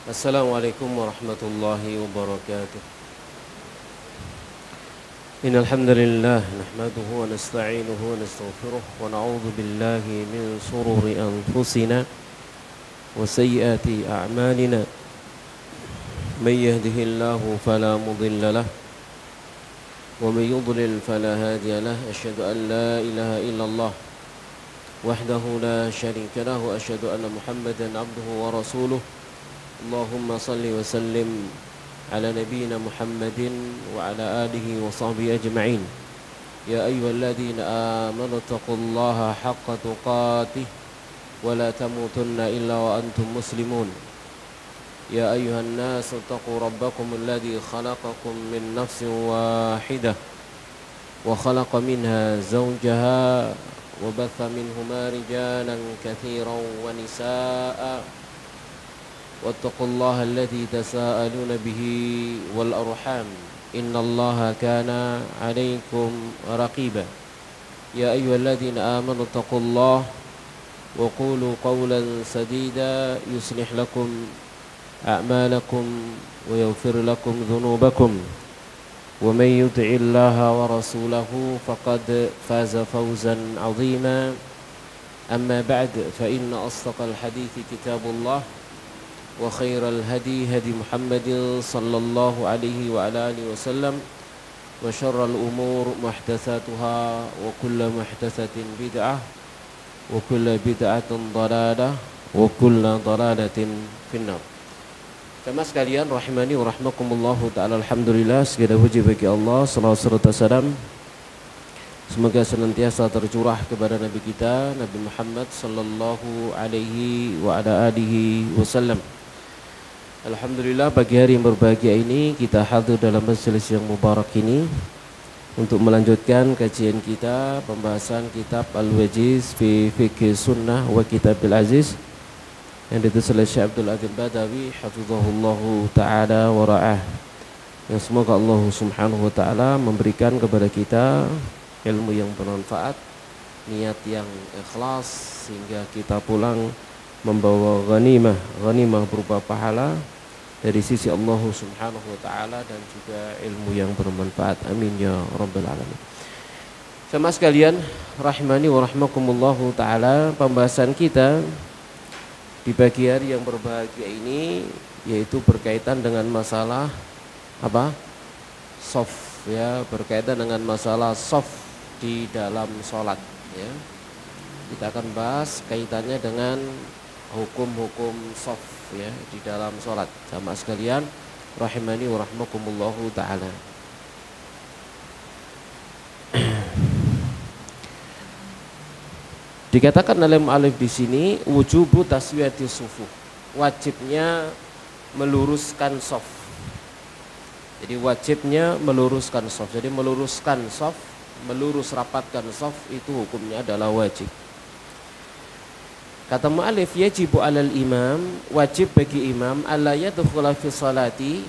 Assalamualaikum warahmatullahi wabarakatuh. Innal hamdalillah nahmaduhu wa nasta'inuhu wa nastaghfiruh wa na'udzu billahi min shururi anfusina wa sayyiati a'malina. May yahdihillahu fala mudilla lahu wa may yudlil fala hadiya lahu. Asyhadu an la ilaha illallah wahdahu la syarika lahu wa asyhadu anna Muhammadan 'abduhu wa rasuluh. Allahumma salli wa sallim ala nabiyyina Muhammadin wa ala alihi wa sahbihi ajma'in. Ya ayyuhalladzina amanu taqullaha haqqa tuqatih wa la tamutunna illa wa antum muslimun. Ya ayyuhan nas taqu rabbakum alladzi khalaqakum min nafsin wahidah wa khalaqa minha zawjaha wa batha minhuma rijalan katsiran wa nisaa'a. واتقوا الله الذي تساءلون به والأرحام إن الله كان عليكم رقيبا. يا أيها الذين آمنوا اتقوا الله وقولوا قولا سديدا يصلح لكم أعمالكم ويغفر لكم ذنوبكم ومن يطع الله ورسوله فقد فاز فوزا عظيما. أما بعد فإن أصدق الحديث كتاب الله وخير الهدي هدي محمد صلى الله عليه وعلى آله وسلم وشر الأمور محدثاتها وكل محدثة بدعة وكل بدعة ضلالة وكل ضلالة في النار. Jamaah sekalian rahimani wa rahmakumullahu ta'ala, alhamdulillah, segala puji bagi Allah, salawat serta salam semoga senantiasa tercurah kepada Nabi kita Nabi Muhammad sallallahu alaihi wa ala alihi wasallam. Alhamdulillah, pagi hari yang berbahagia ini kita hadir dalam majelis yang mubarak ini untuk melanjutkan kajian kita pembahasan kitab Al-Wajiz fi Fiqh Sunnah wa Kitabil Aziz yang ditulis oleh Syekh Abdul Aziz Badawi hafizahullahu ta'ala wa ra'ah, yang semoga Allah subhanahu wa ta'ala memberikan kepada kita ilmu yang bermanfaat, niat yang ikhlas, sehingga kita pulang membawa ghanimah berupa pahala dari sisi Allah subhanahu wa ta'ala dan juga ilmu yang bermanfaat. Amin ya rabbal alamin. Sama sekalian rahimani wa rahmakumullahu ta'ala, pembahasan kita di pagi hari yang berbahagia ini yaitu berkaitan dengan masalah apa? Shaf, ya, berkaitan dengan masalah shaf di dalam sholat, ya. Kita akan bahas kaitannya dengan hukum-hukum shaf, ya, di dalam sholat. Jamaah sekalian rahimani wa rahmakumullahu ta'ala. Dikatakan oleh mu'allif di sini wujubu taswiyati sufuf, wajibnya meluruskan shaf. Jadi wajibnya meluruskan shaf. Jadi meluruskan shaf, melurus rapatkan shaf itu hukumnya adalah wajib. Kata mu'allif, yajibu alal imam, wajib bagi imam alla yadkhula fi sholati,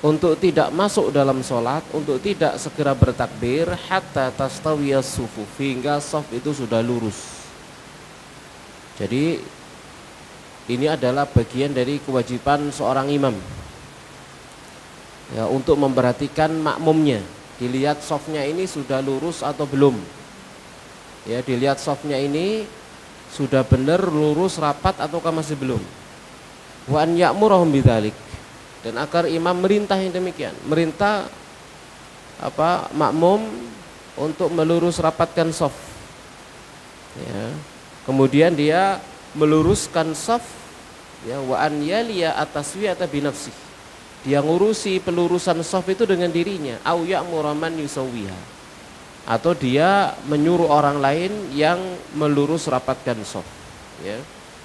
untuk tidak masuk dalam sholat, untuk tidak segera bertakbir hatta tastawiyas sufuf, hingga shaf itu sudah lurus. Jadi ini adalah bagian dari kewajiban seorang imam, ya, untuk memperhatikan makmumnya, dilihat shafnya ini sudah lurus atau belum, ya, dilihat shafnya ini sudah benar lurus rapat ataukah masih belum. Wa an ya'murahum bidzalik, dan agar imam merintah yang demikian, merintah makmum untuk melurus rapatkan shaf, ya. Kemudian dia meluruskan shaf, ya, wa an yaliya ataswiyata binafsih, dia ngurusi pelurusan shaf itu dengan dirinya, au ya'muru man yusawwiha, atau dia menyuruh orang lain yang melurus rapatkan shaf, ya.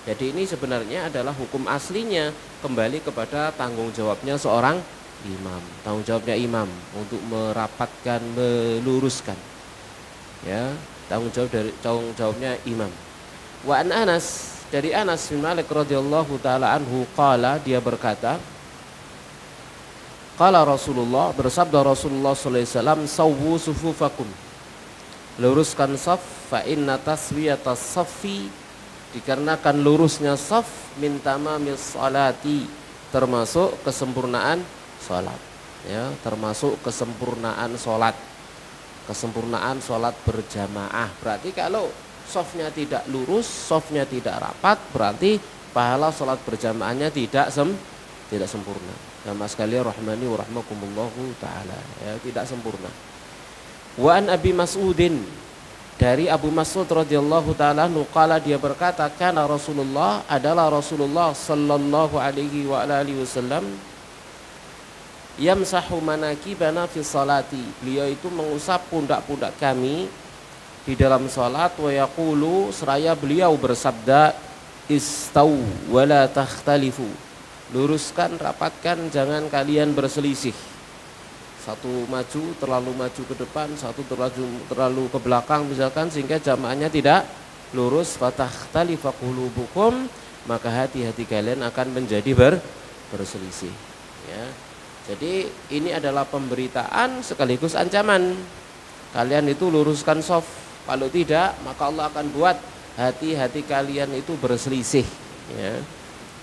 Jadi ini sebenarnya adalah hukum aslinya kembali kepada tanggung jawabnya seorang imam, tanggung jawabnya imam untuk merapatkan, meluruskan, ya, tanggung jawabnya imam. Wa an Anas, dari Anas bin Malik radhiyallahu taala anhu qala, dia berkata, qala Rasulullah, bersabda Rasulullah sallallahu alaihi wasallam, sawwu sufufakum, luruskan shaf, fa inna taswiyatas shaffi Dikarenakan lurusnya shaf min tamamis salati, termasuk kesempurnaan salat, ya, termasuk kesempurnaan salat. Kesempurnaan salat berjamaah. Berarti kalau shafnya tidak lurus, shafnya tidak rapat, berarti pahala salat berjamaahnya tidak sempurna. Jamaah sekalian rahmani wa rahmakumullahu taala, ya, tidak sempurna. Wa an Abi Mas'udin, dari Abu Mas'ud radhiyallahu taala qala, dia berkata, kana Rasulullah, adalah Rasulullah sallallahu alaihi wa alihi wasallam, yamsahu manakibana fi salati, beliau itu mengusap pundak-pundak kami di dalam salat, wa yaqulu, seraya beliau bersabda, istau wa la takhtalifu, luruskan, rapatkan, jangan kalian berselisih. Satu maju, terlalu maju ke depan, satu terlalu ke belakang misalkan, sehingga jamaahnya tidak lurus. Fatakhtalifa qulubukum, maka hati-hati kalian akan menjadi berselisih, ya. Jadi ini adalah pemberitaan sekaligus ancaman. Kalian itu luruskan shaf, kalau tidak maka Allah akan buat hati-hati kalian itu berselisih, ya.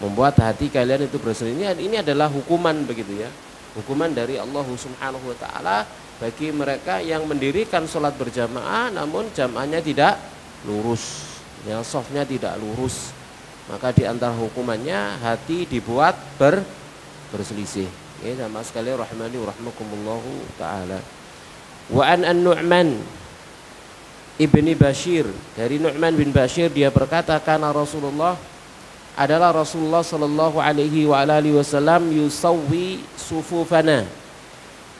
Membuat hati kalian itu berselisih. Ini adalah hukuman begitu, ya. Hukuman dari Allah Subhanahu wa taala bagi mereka yang mendirikan sholat berjamaah namun jamaahnya tidak lurus, ya, shafnya tidak lurus. Maka di antara hukumannya hati dibuat berselisih. Ya, jamaah sekalian rahmani wa rahmakumullahu taala. Wa an Nu'man ibni Bashir, dari Nu'man bin Bashir, dia berkata, kana Rasulullah, adalah Rasulullah sallallahu alaihi wa alihi wasallam, yusawwi sufufana,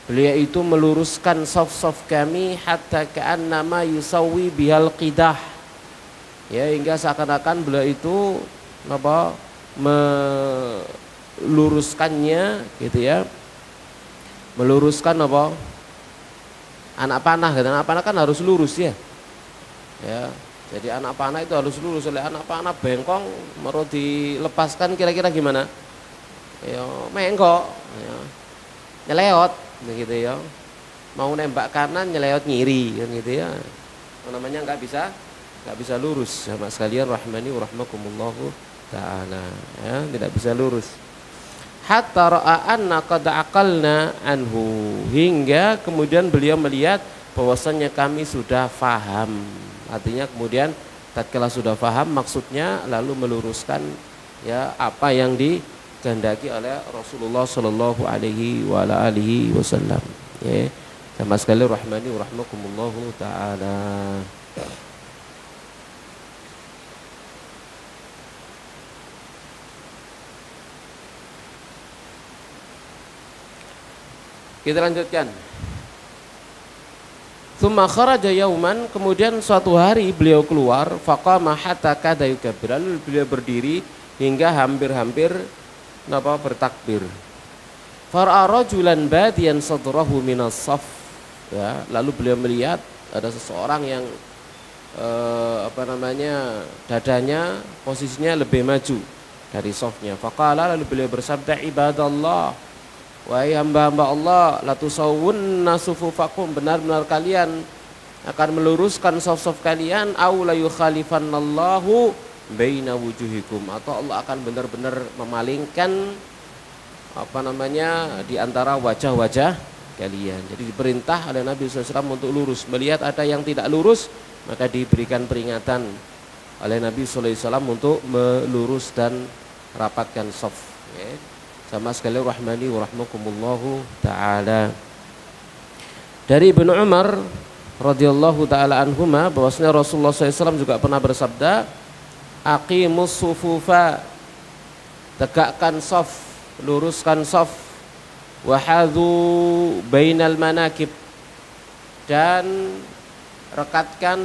beliau itu meluruskan saf-saf kami, hatta ka'annama yusawwi bihal qidah, ya, hingga seakan-akan beliau itu meluruskannya gitu, ya, meluruskan anak panah gitu. Anak panah kan harus lurus, ya, ya. Jadi anak panah itu harus lurus. Oleh anak panah bengkong mau dilepaskan kira-kira gimana? Ya menggok, ya, nyeleot begitu, ya. Mau nembak kanan nyeleot ngiri kan gitu, ya. Namanya nggak bisa lurus. Sama sekalian rahmani wa rahmakumullahu taala, ya, tidak bisa lurus. Hatta ra'a anna qad aqalna anhu, hingga kemudian beliau melihat bahwasannya kami sudah faham. Artinya kemudian tatkala sudah faham maksudnya, lalu meluruskan, ya, apa yang dikehendaki oleh Rasulullah sallallahu alaihi wa alihi wasallam, ya. Sama sekali rahmani wa rahmakumullahu taala. Kita lanjutkan. Tsumma kharaja yauman, kemudian suatu hari beliau keluar, faqama hatta kada yukabbir, lalu beliau berdiri hingga hampir-hampir bertakbir. Fara'a rajulan badiyan sadrahu minas shaf, ya, lalu beliau melihat ada seseorang yang dadanya posisinya lebih maju dari shafnya. Faqala, lalu beliau bersabda, ibadallah, wahai hamba-hamba Allah, la tusawwunna sufufakum, benar-benar kalian akan meluruskan shaf-shaf kalian, au la yukhalifannallahu baina wujuhikum, atau Allah akan benar-benar memalingkan di antara wajah-wajah kalian. Jadi diperintah oleh Nabi SAW untuk lurus. Melihat ada yang tidak lurus, maka diberikan peringatan oleh Nabi SAW untuk melurus dan rapatkan shaf, ya. Sama sekali rahmani wa rahmakumullahu ta'ala. Dari Ibnu Umar radhiyallahu ta'ala anhuma, bahwasanya Rasulullah SAW juga pernah bersabda, aqimus sufufa, tegakkan shaf, luruskan shaf, wahadhu bainal manakib, dan rekatkan,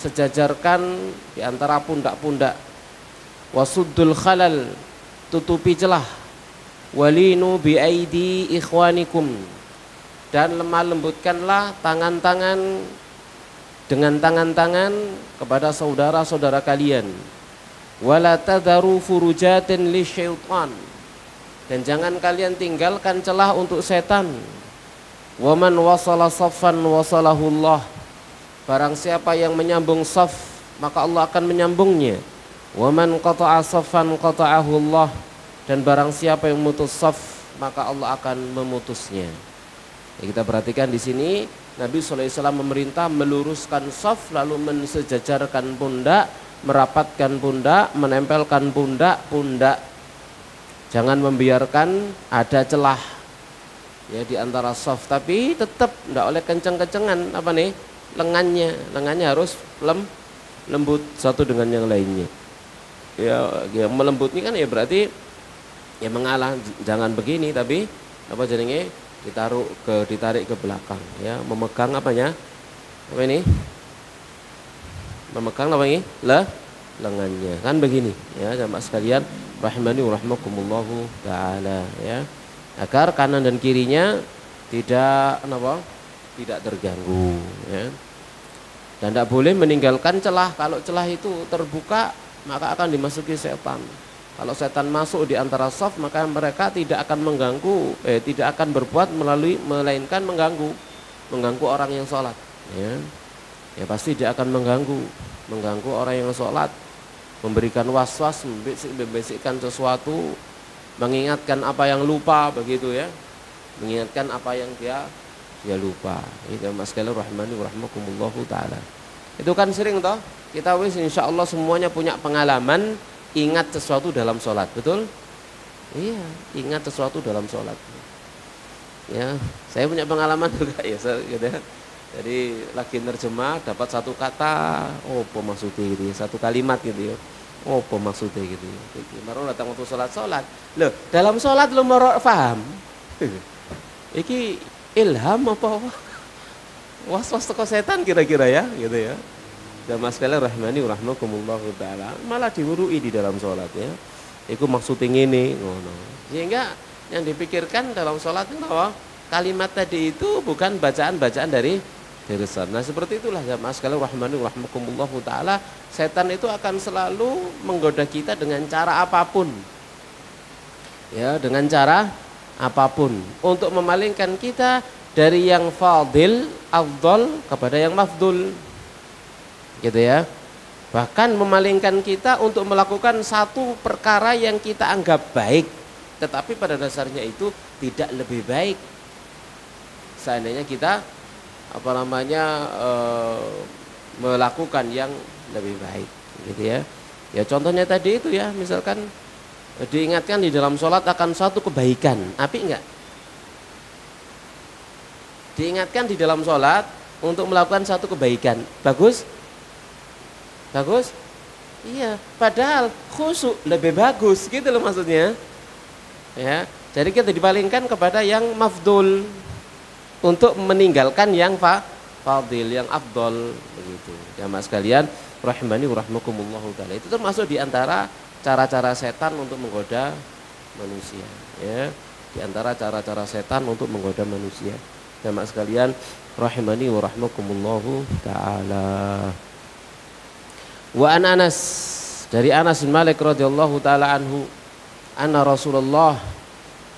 sejajarkan di antara pundak-pundak, wasuddul khalal, tutupi celah, walinu bi aidi ikhwanikum, dan lemah lembutkanlah tangan-tangan dengan tangan-tangan kepada saudara-saudara kalian. Wala tadharu furujatin lisyaitan, dan jangan kalian tinggalkan celah untuk setan. Waman wasala saffan wasalahullah, barang siapa yang menyambung shaf maka Allah akan menyambungnya. Wa man qata'a shaffan qata'ahu Allah, dan barang siapa yang memutus shaf maka Allah akan memutusnya. Ya, kita perhatikan di sini Nabi SAW memerintah meluruskan shaf, lalu mensejajarkan pundak, merapatkan pundak, menempelkan pundak. Jangan membiarkan ada celah ya di antara shaf, tapi tetap tidak oleh kenceng-kencengan apa nih lengannya harus lembut satu dengan yang lainnya. Ya, yang melembut ini kan ya berarti ya mengalah, jangan begini tapi apa jadinya ditarik ke belakang ya, memegang apanya? Apa ini? Memegang apa ini? Lengannya. Kan begini ya, jamaah sekalian rahimani wa rahmakumullahu taala ya. Agar kanan dan kirinya tidak tidak terganggu ya. Dan tidak boleh meninggalkan celah. Kalau celah itu terbuka maka akan dimasuki setan. Kalau setan masuk di antara shaf maka mereka tidak akan mengganggu, tidak akan berbuat melainkan mengganggu orang yang sholat. Ya pasti dia akan mengganggu orang yang sholat, memberikan was-was, membisikkan sesuatu, mengingatkan apa yang lupa begitu ya, mengingatkan apa yang dia lupa. Itu mas sekalian rahmani wa rahmakumullahu taala. Itu kan sering toh kita insyaallah semuanya punya pengalaman ingat sesuatu dalam sholat, betul? Iya, ingat sesuatu dalam sholat. Ya, saya punya pengalaman juga ya, gitu ya. Jadi lagi nerjemah dapat satu kata, apa maksudnya gitu ya, satu kalimat gitu ya, apa maksudnya gitu ya. Baru datang waktu sholat. Loh, dalam sholat lu mau paham? Iki ilham apa? Was-was teko setan kira-kira ya, gitu ya. Jamaah sekalian rahmani wa rahmakumullahu taala, malah diwurui di dalam sholat ya. Iku maksudnya ini ngono. Sehingga yang dipikirkan dalam sholat itu bahwa kalimat tadi itu bukan bacaan-bacaan dari sholat. Nah seperti itulah jamaah sekalian rahmani wa rahmakumullahu taala, setan itu akan selalu menggoda kita dengan cara apapun. Ya, dengan cara apapun untuk memalingkan kita dari yang fadil, afdal kepada yang mafdul. Gitu ya, bahkan memalingkan kita untuk melakukan satu perkara yang kita anggap baik tetapi pada dasarnya itu tidak lebih baik. Seandainya kita melakukan yang lebih baik gitu ya. Ya contohnya tadi itu ya, misalkan diingatkan di dalam sholat akan suatu kebaikan, apik enggak? Diingatkan di dalam sholat untuk melakukan satu kebaikan, bagus? Bagus? Iya, padahal khusyuk lebih bagus gitu loh maksudnya. Ya, jadi kita dipalingkan kepada yang mafdul untuk meninggalkan yang fadil, yang afdol begitu. Jamaah sekalian, rahimani wa rahmakumullahu taala. Itu termasuk di antara cara-cara setan untuk menggoda manusia, ya. Di antara cara-cara setan untuk menggoda manusia. Jamaah sekalian, rahimani wa rahmakumullahu taala. Wa an Anas, dari Anas bin Malik radhiyallahu taala anhu, anna Rasulullah,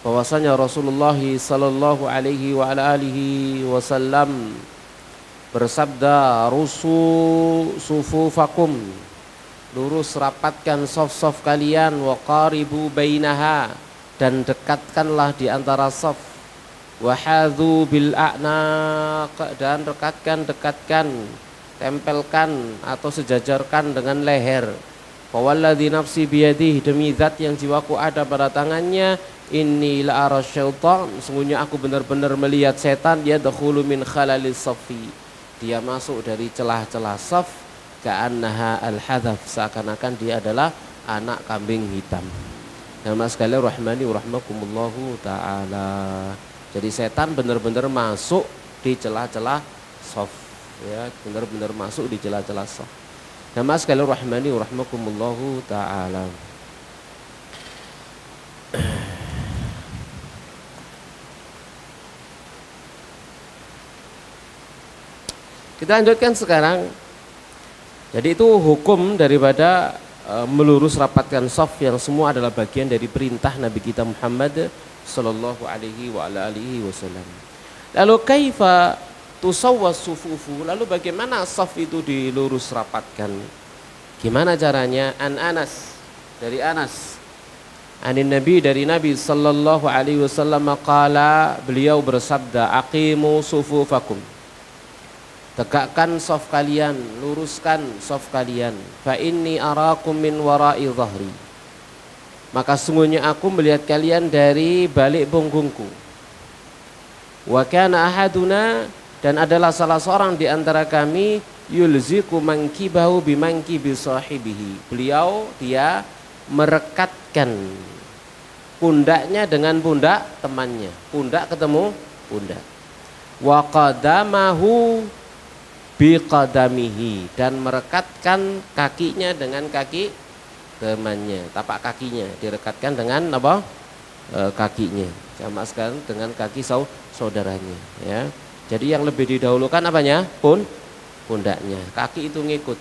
bahwasanya Rasulullah sallallahu alaihi wa ala alihi wasallam bersabda, rusu sufufakum, lurus rapatkan saf-saf kalian, wa qaribu bainaha, dan dekatkanlah di antara saf, wa hadzu bil a'naq, dan dekatkan tempelkan atau sejajarkan dengan leher. Fawalladzi nafsi biyadihi, demi zat yang jiwaku ada pada tangannya, inni la ara syaitan, sungguhnya aku benar-benar melihat setan, yadkhulu min khalalis safi, dia masuk dari celah-celah saf, ka'annaha al-hadaf, seakan-akan dia adalah anak kambing hitam. Jamaah sekalian rahmani wa rahmakumullahu taala. Jadi setan benar-benar masuk di celah-celah saf, ya, benar-benar masuk di celah-celah saf. Jamaah sekalian rahmani wa rahmakumullahu taala. Kita lanjutkan sekarang. Jadi itu hukum daripada melurus rapatkan shaf, yang semua adalah bagian dari perintah Nabi kita Muhammad sallallahu alaihi wa ala alihi wasallam. Lalu kaifa tusawwas sufufu, lalu bagaimana shaf itu dilurus rapatkan? Gimana caranya? An Anas, dari Anas, anin Nabi, dari Nabi sallallahu alaihi wasallam qala, beliau bersabda, aqimu sufufakum, tegakkan shaf kalian, luruskan shaf kalian, fa inni arakum min wara'i dhahri, maka sungguhnya aku melihat kalian dari balik punggungku. Wa kana ahaduna, dan adalah salah seorang di antara kami, yulziku mankibahu bimankibi sahibihi, dia merekatkan pundaknya dengan pundak temannya, pundak ketemu pundak. Wa qadamahu biqadamihi, dan merekatkan kakinya dengan kaki temannya, tapak kakinya direkatkan dengan apa? Kakinya, sama sekali dengan kaki saudaranya, ya. Jadi yang lebih didahulukan apanya? Pundaknya, kaki itu ngikut,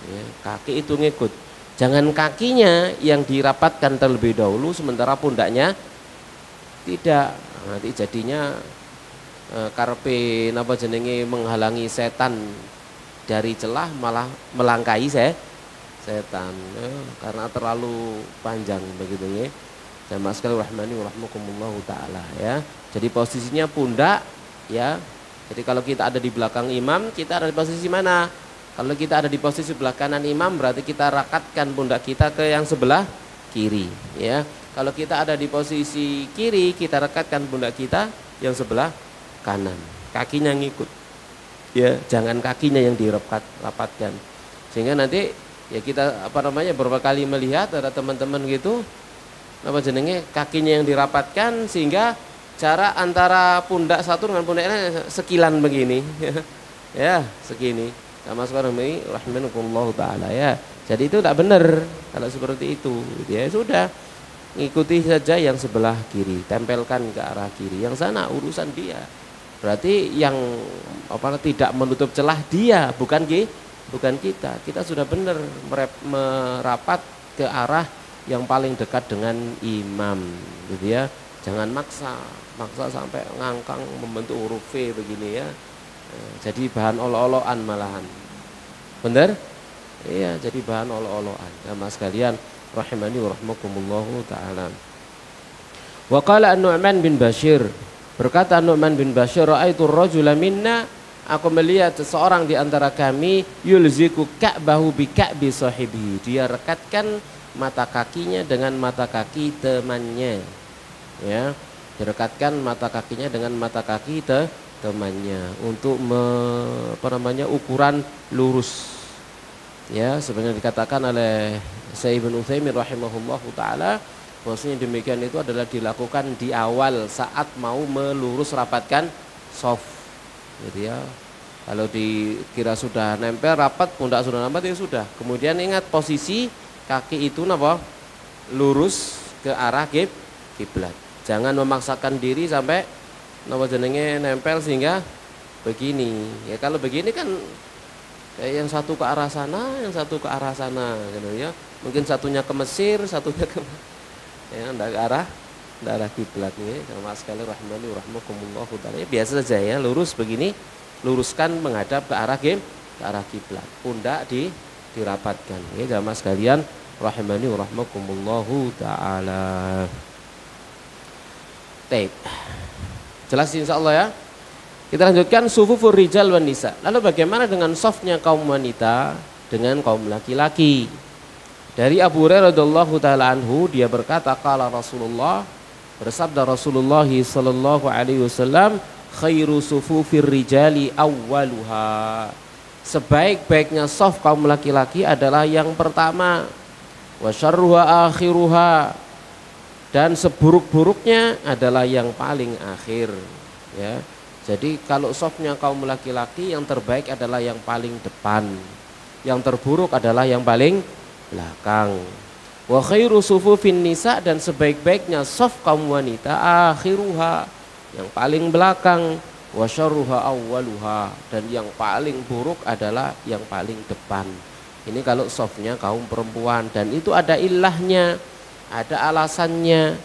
ya, kaki itu ngikut. Jangan kakinya yang dirapatkan terlebih dahulu sementara pundaknya tidak. Nanti jadinya karpe napa jenenge menghalangi setan dari celah, malah melangkai setan, ya, karena terlalu panjang begitu ya. Jamaah sekalian rahmani wa rahmakumullah taala, ya. Jadi posisinya pundak, ya. Jadi kalau kita ada di belakang imam, kita ada di posisi mana? Kalau kita ada di posisi sebelah kanan imam, berarti kita rakatkan pundak kita ke yang sebelah kiri, ya. Kalau kita ada di posisi kiri, kita rekatkan pundak kita yang sebelah kanan, kakinya ngikut, ya, jangan kakinya yang dirapatkan, sehingga nanti ya kita beberapa kali melihat ada teman-teman gitu, kakinya yang dirapatkan sehingga cara antara pundak satu dengan pundak lain sekilan begini, ya, segini, sama sekarang ini rahimahullah taala, ya. Jadi itu tidak benar kalau seperti itu, ya sudah, ngikuti saja yang sebelah kiri, tempelkan ke arah kiri, yang sana urusan dia. Berarti yang tidak menutup celah dia, bukan kita. Kita sudah benar merapat ke arah yang paling dekat dengan imam, gitu ya. Jangan maksa sampai ngangkang membentuk huruf V begini, ya. Jadi bahan olo-oloan malahan. Benar? Iya, jadi bahan olo-oloan. Ya mas sekalian, rahimani wa rahmakumullahu taala. Wa qala An-Nu'man bin Bashir, berkata Nu'man bin Bashir, ra'aitu rajula minna, aku melihat seseorang di antara kami, yulziku ka'bahu bi ka'bi sahibi, dia rekatkan mata kakinya dengan mata kaki temannya, ya, direkatkan mata kakinya dengan mata kaki temannya untuk ukuran lurus, ya, sebenarnya dikatakan oleh Syekh Ibnu Utsaimin rahimahullahu taala, bahwasanya demikian itu adalah dilakukan di awal saat mau melurus rapatkan shaf, gitu ya. Kalau dikira sudah nempel rapat, pundak sudah rapat, ya sudah. Kemudian ingat posisi kaki itu lurus ke arah kiblat. Jangan memaksakan diri sampai nempel sehingga begini. Ya kalau begini kan yang satu ke arah sana, yang satu ke arah sana, gitu ya. Mungkin satunya ke Mesir, satunya ke arah kiblat nih, sama sekali rahmani rahmakumullahu taala. Biasa saja ya, lurus begini, luruskan menghadap ke arah kiblat. Pundak dirapatkan. Ya, jamaah sekalian rahmani rahmakumullahu taala. Taib. Jelas insyaallah ya. Kita lanjutkan sufufur rijal wan nisa. Lalu bagaimana dengan shafnya kaum wanita dengan kaum laki-laki? Dari Abu Hurairah radhiyallahu taala anhu, dia berkata, qala Rasulullah, bersabda Rasulullah sallallahu alaihi wasallam, khairu sufufir rijali awwaluha, sebaik-baiknya shaf kaum laki-laki adalah yang pertama, wa syarruha akhiruha, dan seburuk-buruknya adalah yang paling akhir, ya. Jadi kalau shafnya kaum laki-laki yang terbaik adalah yang paling depan, yang terburuk adalah yang paling belakang. Wa khairu sufufin nisa, dan sebaik-baiknya shaf kaum wanita akhiruha, yang paling belakang. Wa syarruha awwaluha, dan yang paling buruk adalah yang paling depan. Ini kalau shafnya kaum perempuan, dan itu ada ilahnya, ada alasannya,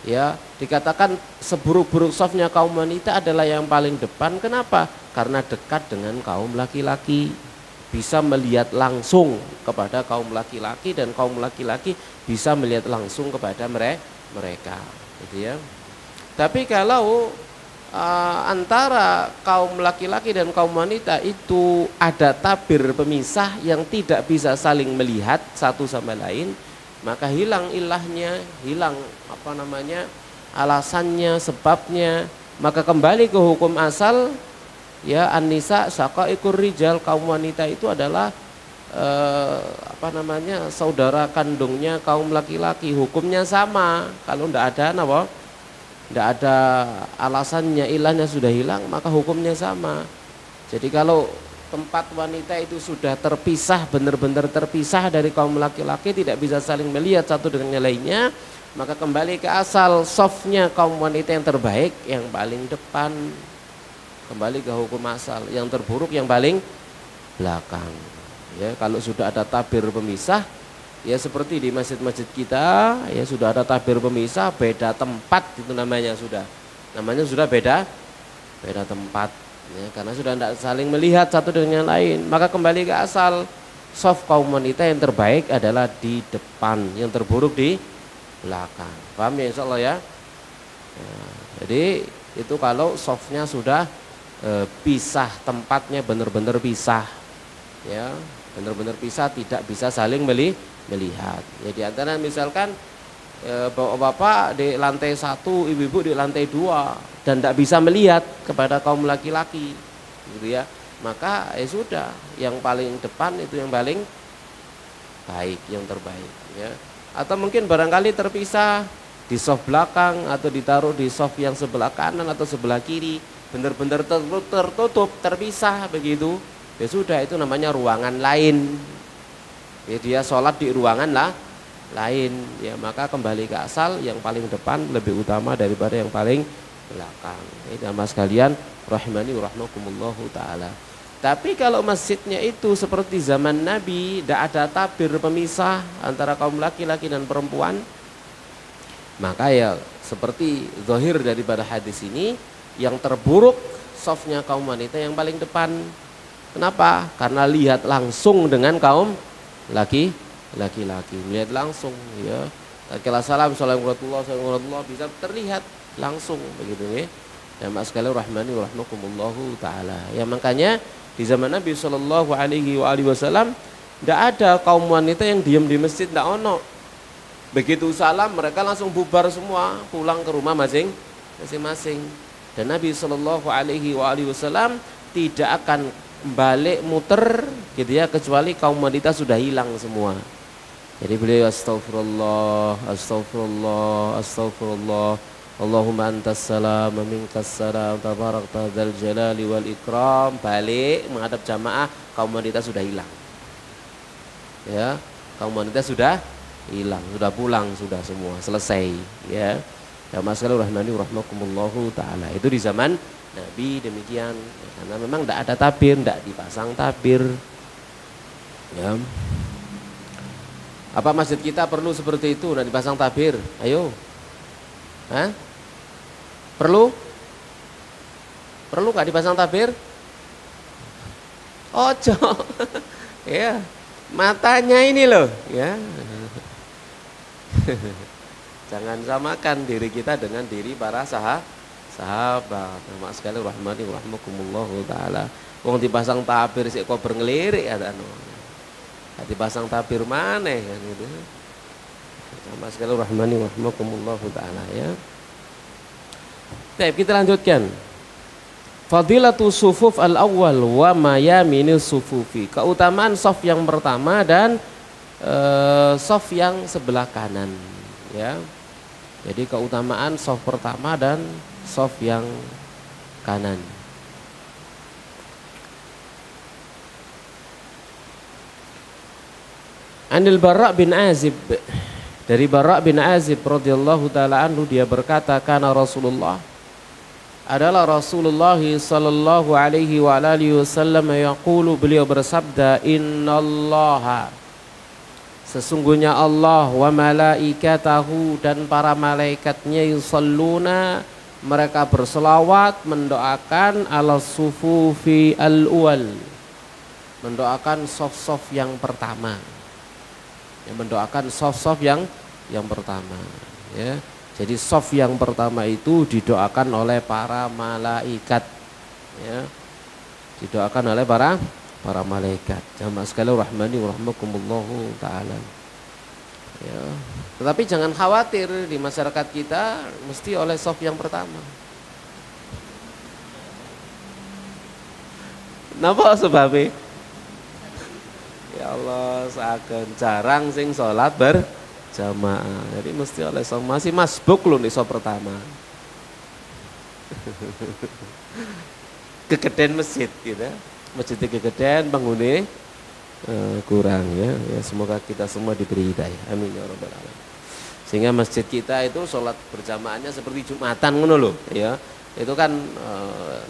ya. Dikatakan seburuk-buruk shafnya kaum wanita adalah yang paling depan. Kenapa? Karena dekat dengan kaum laki-laki. bisa melihat langsung kepada kaum laki-laki dan kaum laki-laki bisa melihat langsung kepada mereka, gitu ya. Tapi kalau antara kaum laki-laki dan kaum wanita itu ada tabir pemisah yang tidak bisa saling melihat satu sama lain, maka hilang ilahnya, hilang alasannya, sebabnya, maka kembali ke hukum asal, ya, an-nisa syaqaiqur rijal, kaum wanita itu adalah saudara kandungnya kaum laki-laki, hukumnya sama. Kalau tidak ada alasannya, ilahnya sudah hilang, maka hukumnya sama. Jadi kalau tempat wanita itu sudah terpisah, benar-benar terpisah dari kaum laki-laki, tidak bisa saling melihat satu dengan yang lainnya, maka kembali ke asal, softnya kaum wanita yang terbaik, yang paling depan. Kembali ke hukum asal, yang terburuk yang paling belakang. Ya, kalau sudah ada tabir pemisah, ya seperti di masjid-masjid kita, ya sudah ada tabir pemisah, beda tempat itu namanya sudah beda tempat, ya, karena sudah tidak saling melihat satu dengan yang lain. Maka kembali ke asal, soft kaum wanita yang terbaik adalah di depan, yang terburuk di belakang. Paham ya, insya Allah ya. Nah, jadi itu kalau softnya sudah pisah tempatnya, benar-benar pisah, ya, benar-benar pisah, tidak bisa saling melihat. Ya, di antara misalkan bapak-bapak di lantai 1, ibu-ibu di lantai 2 dan tidak bisa melihat kepada kaum laki-laki, gitu ya, maka sudah, yang paling depan itu yang paling baik, yang terbaik, ya. Atau mungkin barangkali terpisah di soft belakang atau ditaruh di soft yang sebelah kanan atau sebelah kiri, benar-benar tertutup, terpisah begitu, ya sudah, itu namanya ruangan lain. Ya, dia sholat di ruangan lain, ya, maka kembali ke asal, yang paling depan lebih utama daripada yang paling belakang. Ini jamaah sekalian rahimani wa rahmakumullahu taala. Tapi kalau masjidnya itu seperti zaman Nabi, tidak ada tabir pemisah antara kaum laki-laki dan perempuan, maka ya seperti zahir daripada hadis ini, yang terburuk softnya kaum wanita yang paling depan. Kenapa? Karena lihat langsung dengan kaum laki-laki, melihat langsung, ya. Assalamualaikum warahmatullahi wabarakatuh, bisa terlihat langsung begitu, ya. Ya, mas sekalian rahmani wa rahmakumullahu taala. Ya, makanya di zaman Nabi sallallahu alaihi wasallam tidak ada kaum wanita yang diam di masjid, tidak ono. Begitu salam mereka langsung bubar semua, pulang ke rumah masing-masing. Dan Nabi sallallahu alaihi wasallam tidak akan balik muter, gitu ya, kecuali kaum wanita sudah hilang semua. Jadi beliau astagfirullah, Allahumma antas salam wa minkas salam tabarakta dzal jalali wal ikram. Balik menghadap jamaah, kaum wanita sudah hilang, ya, kaum wanita sudah hilang, sudah pulang, sudah semua selesai, ya. Ya, masalah rahmani rahmakumullahu taala. Itu di zaman Nabi demikian, karena memang tidak ada tabir, tidak dipasang tabir, ya. Apa masjid kita perlu seperti itu, tidak dipasang tabir? Ayo, perlu nggak dipasang tabir? Ojo, ya, matanya ini loh, ya. Jangan samakan diri kita dengan diri para sahabat. Nama sekali rahmani rahmakumullahu taala. Wong dipasang tabir sik kok berngelirik ya, dipasang tabir maneh kan gitu. Nama sekali rahmani rahmakumullahu taala, ya. Baik, kita lanjutkan. Fadilatu sufuf al-awwal wa mayamini sufufi. Keutamaan saf yang pertama dan saf yang sebelah kanan, ya. Jadi keutamaan saf pertama dan saf yang kanan. Anil Bara' bin Azib, dari Bara' bin Azib radhiyallahu taala anhu, dia berkata, kana Rasulullah, adalah Rasulullah sallallahu alaihi wa alihi wasallam, yaqulu, beliau bersabda, innallaha, sesungguhnya Allah, wa malaikatahu, dan para malaikatnya, yusalluna, mereka berselawat, mendoakan, ala sufufi al-uwal, mendoakan soft yang pertama. Ya, mendoakan soft yang pertama, ya. Jadi soft yang pertama itu didoakan oleh para malaikat, ya. Didoakan oleh para malaikat. Jamaah sekalian rahmani wa rahmakumullahu taala. Ya. Tetapi jangan khawatir, di masyarakat kita mesti oleh soft yang pertama. Napa sebabnya? Ya Allah, saken jarang sing sholat berjamaah. Jadi mesti oleh soft, masih masbuk lho nih soft pertama. Kegedean masjid gitu. Masjid kegedean, penghuni kurang, ya. Ya semoga kita semua diberi hidayah. Amin ya rabbal alamin. Sehingga masjid kita itu sholat berjamaahnya seperti Jumatan ngono lho, ya. Itu kan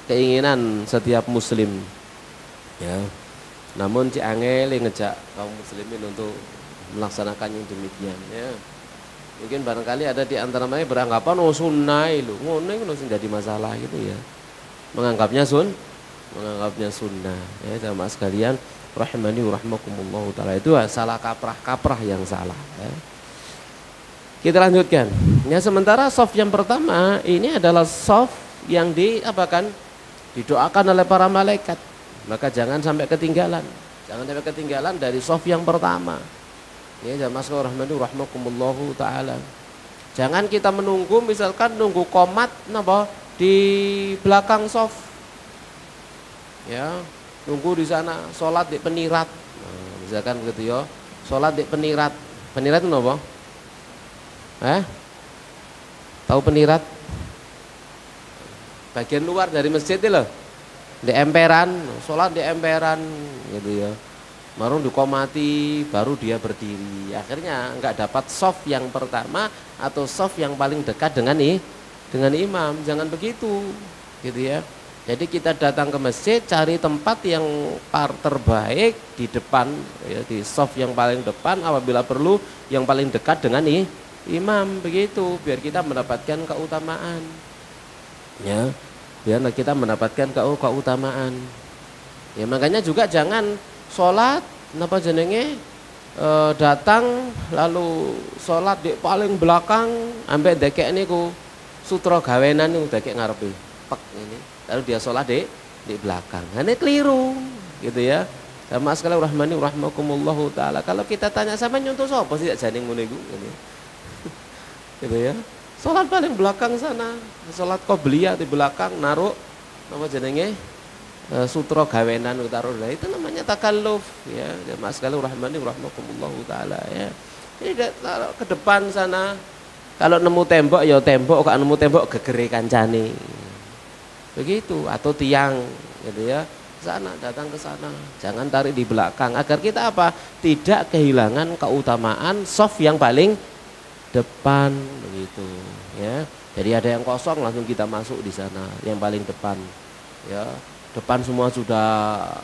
keinginan setiap muslim. Ya. Namun Cik Angel ngejak kaum muslimin untuk melaksanakan yang demikian, ya. Mungkin barangkali ada di antara mereka beranggapan sunnah lho, ngono iku sing jadi masalah gitu, ya. Menganggapnya sunnah, ya. Jamaah sekalian rahimani wa rahmakumullah taala, itu salah kaprah yang salah, ya. Kita lanjutkan. Ya, sementara soft yang pertama ini adalah soft yang didoakan oleh para malaikat. Maka jangan sampai ketinggalan. Jangan sampai ketinggalan dari soft yang pertama. Ya, jamaah sekalian rahimani wa rahmakumullah taala. Jangan kita menunggu, misalkan nunggu komat napa di belakang soft. Ya, nunggu di sana sholat di penirat. Nah, misalkan gitu ya, sholat di penirat. Penirat itu apa? Tahu penirat? Bagian luar dari masjid itu loh, di emperan, sholat di emperan gitu ya. Baru dikomati, baru dia berdiri. Akhirnya enggak dapat soft yang pertama atau soft yang paling dekat dengan imam. Jangan begitu, gitu ya. Jadi kita datang ke masjid, cari tempat yang terbaik di depan, ya, di soft yang paling depan, apabila perlu yang paling dekat dengan imam, begitu, biar kita mendapatkan keutamaan, ya, biar kita mendapatkan keutamaan. Ya, makanya juga jangan sholat, napa jenenge, datang lalu sholat di paling belakang, ambek dekek niku sutra gawenan niku dekek ngarepe, pek ini. Lalu dia sholat di belakang. Ini keliru, gitu ya. Sama sekali rahmani rahmakumullahu taala. Kalau kita tanya sama nyontoh sapa sih jane ngono iku, gitu ya. Sholat paling belakang sana, sholat qobliyah di belakang, naruh apa jenenge sutra gawenan utaruh. Itu namanya takalluf, ya. Sama sekali rahmani rahmakumullahu taala, ya. Jadi taruh ke depan sana. Kalau nemu tembok ya tembok, kalau nemu tembok gegere kancane. Begitu, atau tiang, gitu ya, sana, datang ke sana, jangan tarik di belakang, agar kita apa, tidak kehilangan keutamaan soft yang paling depan, begitu ya. Jadi ada yang kosong langsung kita masuk di sana yang paling depan, ya. Depan semua sudah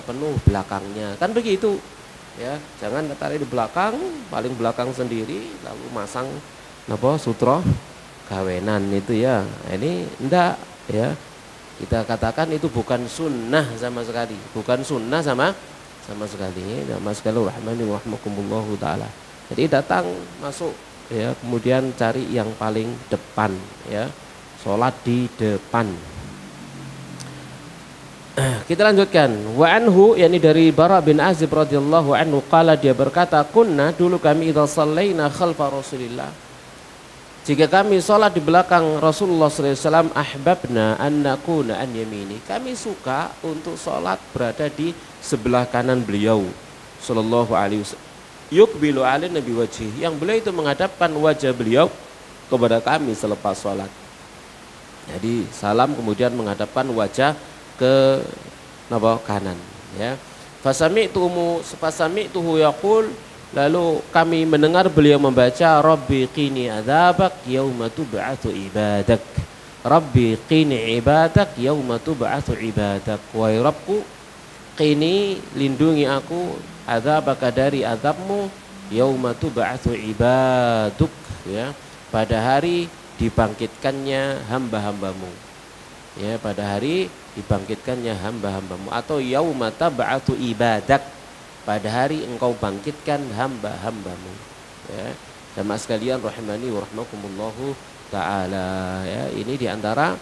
penuh, belakangnya kan begitu, ya. Jangan tarik di belakang, paling belakang sendiri, lalu masang sutra gawenan itu, ya. Ini enggak, ya, kita katakan itu bukan sunnah sama sekali, bukan sunnah sama sekali. Ya, mas sekali rahmani rahmakumullahu taala. Jadi datang masuk, ya, kemudian cari yang paling depan, ya, sholat di depan. Kita lanjutkan. Wa anhu, yakni dari Bara bin Azib radhiyallahu anhu, qala, dia berkata, kunna, dulu kami idza shallaina khalfa Rasulillah, jika kami sholat di belakang Rasulullah SAW, ahbabna an nakuna an yamini, kami suka untuk sholat berada di sebelah kanan beliau sallallahu alaihi wasallam. Yuqbilu alaihi nabi wajhi, yang beliau itu menghadapkan wajah beliau kepada kami selepas sholat. Jadi salam kemudian menghadapkan wajah ke kanan, ya. Fasami'tuhu yaqul, lalu kami mendengar beliau membaca, Rabbi qini adzabak yauma tub'atsu ibadak. Rabbi qini ibadak yauma tub'atsu ibadak. Wahai Rabbku, qini, lindungi aku, adzabaka, dari azabmu, yauma tub'atsu ibaduk, ya, pada hari dibangkitkannya hamba-hambamu. Ya, pada hari dibangkitkannya hamba-hambamu, atau yauma tab'atu ibadak, pada hari engkau bangkitkan hamba-hambamu. Ya, jamaah sekalian rahimani wa rahmakumullahu taala. Ya, ini diantara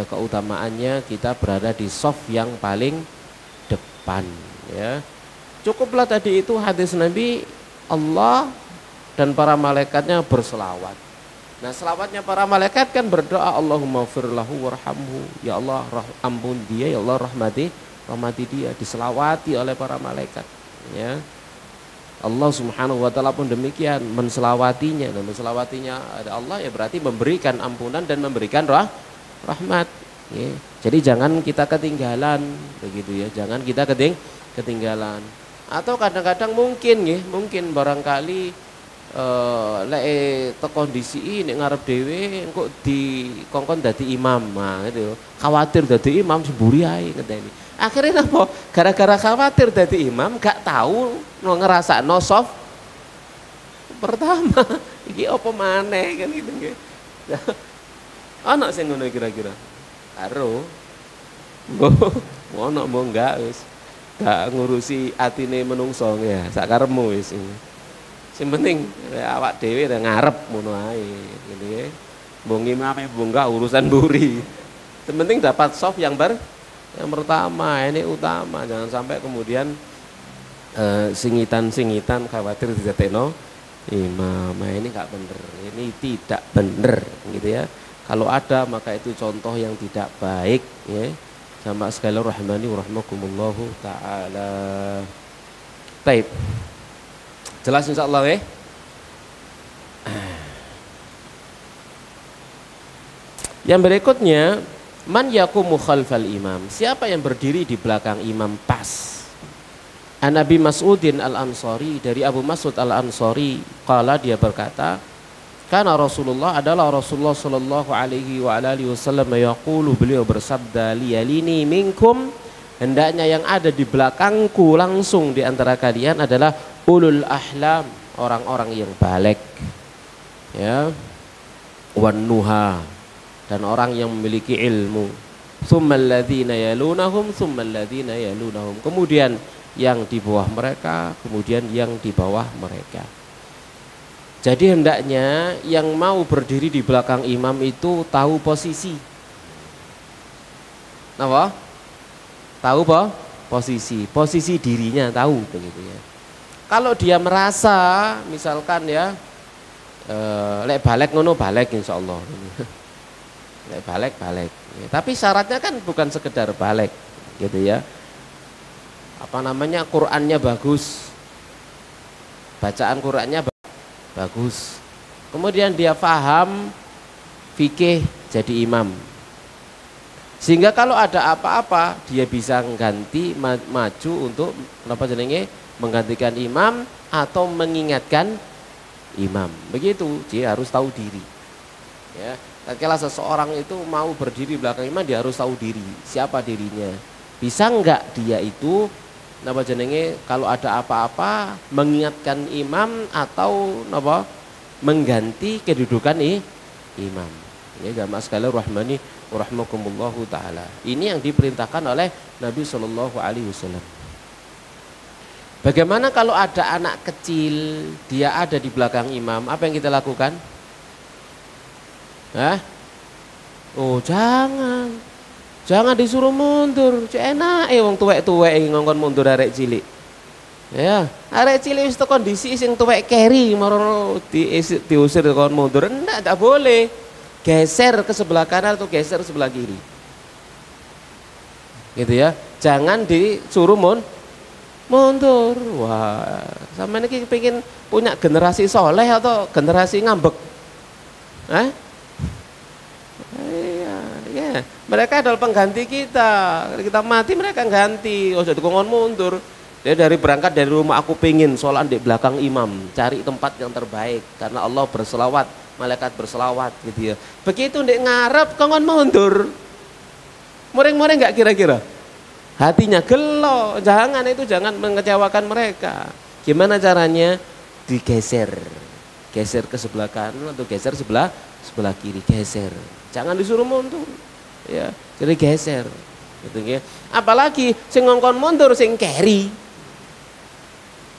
keutamaannya kita berada di shaf yang paling depan. Ya, cukuplah tadi itu hadis Nabi, Allah dan para malaikatnya berselawat. Nah, selawatnya para malaikat kan berdoa, Allahumma firlahu warhamhu, ya Allah ampun dia, ya Allah rahmati dia, diselawati oleh para malaikat. Ya, Allah subhanahu wa ta'ala pun demikian menselawatinya. Dan menselawatinya ada Allah, ya berarti memberikan ampunan dan memberikan rahmat. Ya, jadi jangan kita ketinggalan, begitu ya, jangan kita ketinggalan. Atau kadang-kadang mungkin barangkali kondisi ini ngarep dewe kok dikongkon dadi imam, nah itu khawatir dadi imam semburi ae ngenteni. Akhirnya apa? Gara-gara khawatir dadi imam gak tahu ngerasakno shaf pertama. Iki apa maneh kan gitu nggih. Ana sing ngono kira-kira. Karo ono mbok enggak wis gak ngurusi atine menungso ya, sak karepmu wis. Sing penting awak dhewe ngarep ngono ae gitu ya. Mbok ngimame mbok enggak urusan buri. Yang penting dapat shaf yang pertama, ini utama. Jangan sampai kemudian singitan-singitan khawatir dijatekno imam. Nah, ini enggak bener. Ini tidak bener gitu ya. Kalau ada maka itu contoh yang tidak baik ya. Jamaah sekalian rahimani wa rahmakumullahu taala. Baik. Jelas insyaallah ya. Yang berikutnya, man yaqumu khalfal imam, siapa yang berdiri di belakang imam pas. An Abi Mas'udin Al-Ansari, dari Abu Mas'ud Al-Ansari, qala, dia berkata, karena Rasulullah adalah Rasulullah sallallahu alaihi wa alihi wasallam yaqulu, beliau bersabda, liyalini minkum, hendaknya yang ada di belakangku langsung di antara kalian adalah ulul ahlam, orang-orang yang baligh, ya, wan nuha, dan orang yang memiliki ilmu, tsummal ladzina yalunahum, kemudian yang di bawah mereka, kemudian yang di bawah mereka. Jadi hendaknya yang mau berdiri di belakang imam itu tahu posisi. Apa? Tahu posisi dirinya, tahu begitu ya. Kalau dia merasa misalkan ya lek balik ngono balik insyaallah. Lek balik. Ya, tapi syaratnya kan bukan sekedar balik gitu ya. Apa namanya? Qur'annya bagus. Bacaan Qur'annya bagus. Kemudian dia paham fikih jadi imam. Sehingga kalau ada apa-apa dia bisa ganti maju untuk menggantikan imam atau mengingatkan imam. Begitu, dia harus tahu diri. Ya, tatkala seseorang itu mau berdiri belakang imam, dia harus tahu diri, siapa dirinya. Bisa enggak dia itu kalau ada apa-apa mengingatkan imam atau mengganti kedudukan imam. Ya, jamaah sekalian rahmani wa rahmakumullahu taala. Ini yang diperintahkan oleh Nabi sallallahu alaihi wasallam. Bagaimana kalau ada anak kecil, dia ada di belakang imam, apa yang kita lakukan? Oh, jangan disuruh mundur. Enak wong tuwek-tuwek ngongkon mundur arek cilik. Ya, arek cilik wis kondisi sing tuwek keri marang diusir kon mundur. Enggak boleh. Geser ke sebelah kanan atau geser sebelah kiri. Gitu ya. Jangan disuruh mundur. Wah, sama ini pengen punya generasi soleh atau generasi ngambek? Ya, mereka adalah pengganti kita. Kita mati mereka ganti. Oh, jadi kongon mundur. Dia berangkat dari rumah, aku pengen sholat di belakang imam, cari tempat yang terbaik karena Allah berselawat, malaikat berselawat gitu ya. Begitu ndek ngarep kongon mundur. Muring-muring enggak kira-kira? Hatinya gelo, jangan mengecewakan mereka. Gimana caranya? Digeser. Geser ke sebelah kanan atau geser sebelah kiri, geser. Jangan disuruh mundur. Ya, jadi geser. Gitu ya. Apalagi sing ngongkon mundur sing keri.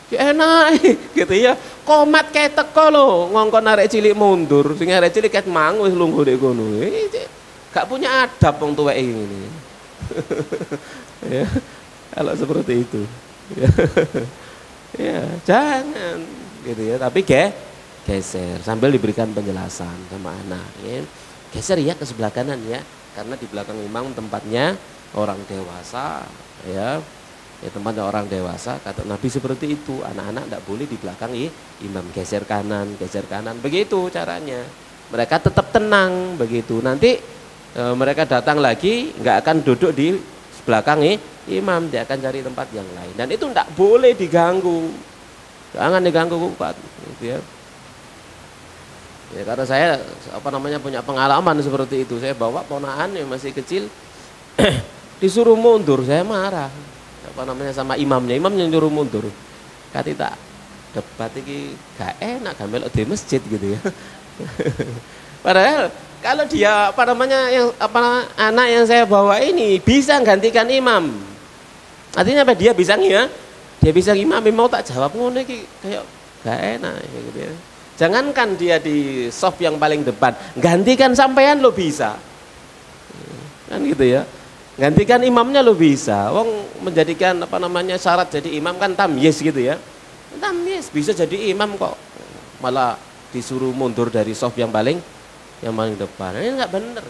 Ya enak gitu ya. Komat kayak teko lho ngongkon arek cilik mundur, sing arek cilik ket mangu wis lungguh ndek kono. Gak punya adab wong tuwek ini. Ya, kalau seperti itu. Ya, jangan gitu ya, tapi geser sambil diberikan penjelasan sama anak ya. Geser ya ke sebelah kanan ya, karena di belakang imam tempatnya orang dewasa ya. Ya tempatnya orang dewasa, kata Nabi seperti itu. Anak-anak tidak boleh di belakang imam, geser kanan, begitu caranya. Mereka tetap tenang begitu. Nanti mereka datang lagi nggak akan duduk di belakang imam, dia akan cari tempat yang lain. Dan itu tidak boleh diganggu, jangan diganggu Pak. Gitu ya. Ya karena saya punya pengalaman seperti itu. Saya bawa ponakan yang masih kecil disuruh mundur, saya marah. Sama imamnya nyuruh mundur. Kati tak debat iki gak enak gak melok di masjid gitu ya. Padahal kalau dia anak yang saya bawa ini bisa gantikan imam. Artinya apa? Dia bisa imam, mau tak jawab ngono iki kayak gak enak gitu ya. Jangankan dia di soft yang paling depan, gantikan sampean lo bisa. Kan gitu ya. Gantikan imamnya lo bisa. Wong menjadikan syarat jadi imam kan tamyiz gitu ya. Tamyiz bisa jadi imam kok. Malah disuruh mundur dari soft yang paling depan. Ini enggak benar.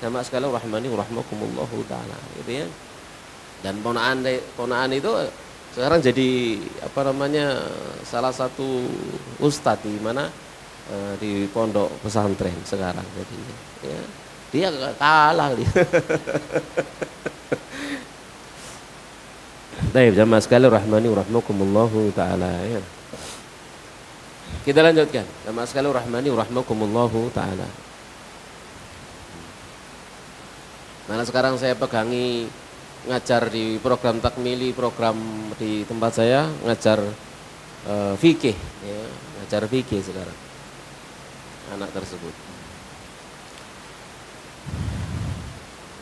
Jamaah sekalian rahmani rahmakumullahu taala gitu ya. Dan ponaan itu sekarang jadi salah satu ustadz di mana di pondok pesantren sekarang jadinya ya. Dia kalah dia. Baik, jamaah sekalian rahmani rahmakumullahu taala ya. Kita lanjutkan. Jamaah sekalian rahmani rahmakumullahu taala. Nah, sekarang saya pegangi ngajar di program takmili, program di tempat saya ngajar fikih ya, ngajar fikih sekarang. Anak tersebut.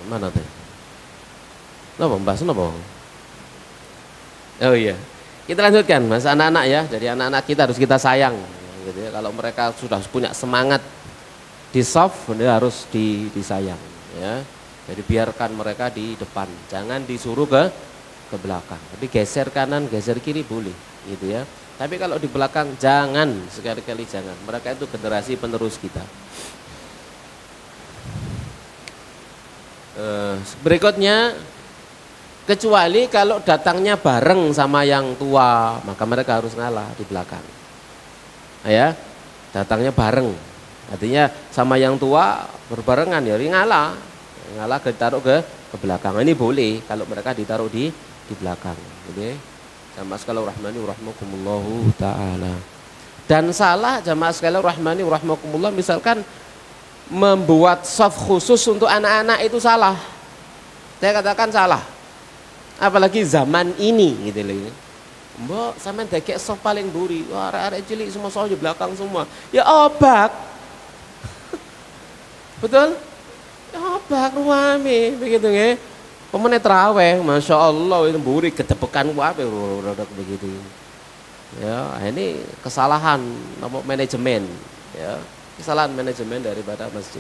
Mana teh? Napa bahas napa? Oh iya. Kita lanjutkan, Mas, anak-anak ya. Jadi anak-anak kita harus kita sayang gitu ya. Kalau mereka sudah punya semangat di soft, dia harus disayang ya. Jadi biarkan mereka di depan, jangan disuruh ke belakang. Tapi geser kanan, geser kiri boleh gitu ya. Tapi kalau di belakang jangan, sekali-kali jangan. Mereka itu generasi penerus kita. Berikutnya, kecuali kalau datangnya bareng sama yang tua, maka mereka harus ngalah di belakang. Ya, datangnya bareng, artinya sama yang tua berbarengan ya ngalah ditaruh ke belakang. Ini boleh kalau mereka ditaruh di belakang. Jadi jamaah sekalian rahmani rahmakumullahu taala. Dan salah jamaah sekalian rahmani rahmakumullah, misalkan membuat shaf khusus untuk anak-anak itu salah. Saya katakan salah. Apalagi zaman ini gitu loh. Mbok sampean dekek shaf paling buri, wah arek-arek cilik semua soal di belakang semua. Ya obak. Betul? Ya obak ruame begitu nggih. Pemene traweh, Masya Allah itu buri kedepekan wae begitu. Ya, ini kesalahan manajemen ya. Kesalahan manajemen daripada masjid.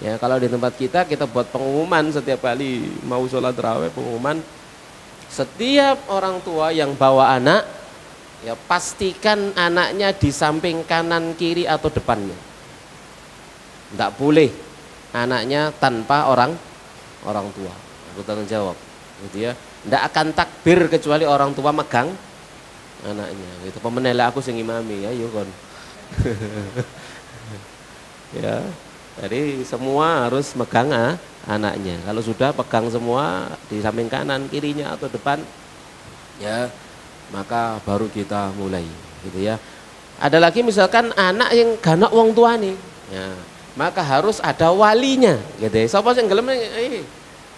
Ya, kalau di tempat kita buat pengumuman setiap kali mau sholat tarawih, pengumuman setiap orang tua yang bawa anak ya pastikan anaknya di samping kanan, kiri atau depannya. Enggak boleh anaknya tanpa orang tua. Aku tanggung jawab gitu ya. Enggak akan takbir kecuali orang tua megang anaknya. Gitu pemenela aku sing imami ya yo kon. Ya, jadi semua harus megang anaknya. Kalau sudah pegang semua di samping kanan, kirinya atau depan, ya maka baru kita mulai, gitu ya. Ada lagi misalkan anak yang ganak wong tua nih, ya, maka harus ada walinya, gitu. Sapa sing gelem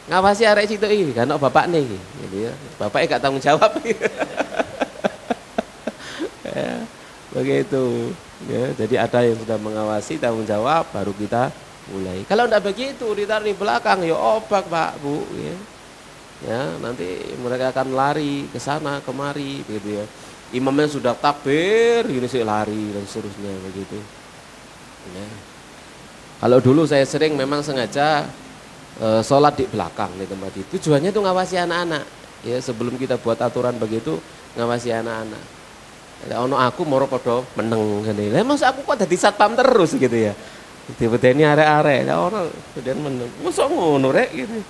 ngawasi arek situ iki, ganak bapak nih, gitu ya. Bapaknya gak tanggung jawab. Ya, begitu. Ya, jadi ada yang sudah mengawasi tanggung jawab baru kita mulai. Kalau tidak begitu ditaruh di belakang ya obak Pak Bu ya. Ya, nanti mereka akan lari ke sana kemari begitu ya. Imamnya sudah takbir, ini sih lari dan seterusnya begitu. Ya. Kalau dulu saya sering memang sengaja sholat di belakang di tempat itu. Tujuannya itu ngawasi anak-anak. Ya, sebelum kita buat aturan begitu, ngawasi anak-anak. Ono aku moro podo meneng ngene. Lah masa aku kok dadi satpam terus gitu ya. Dibedeni arek-arek. Lah ono kemudian meneng. Mosok ngono rek gitu.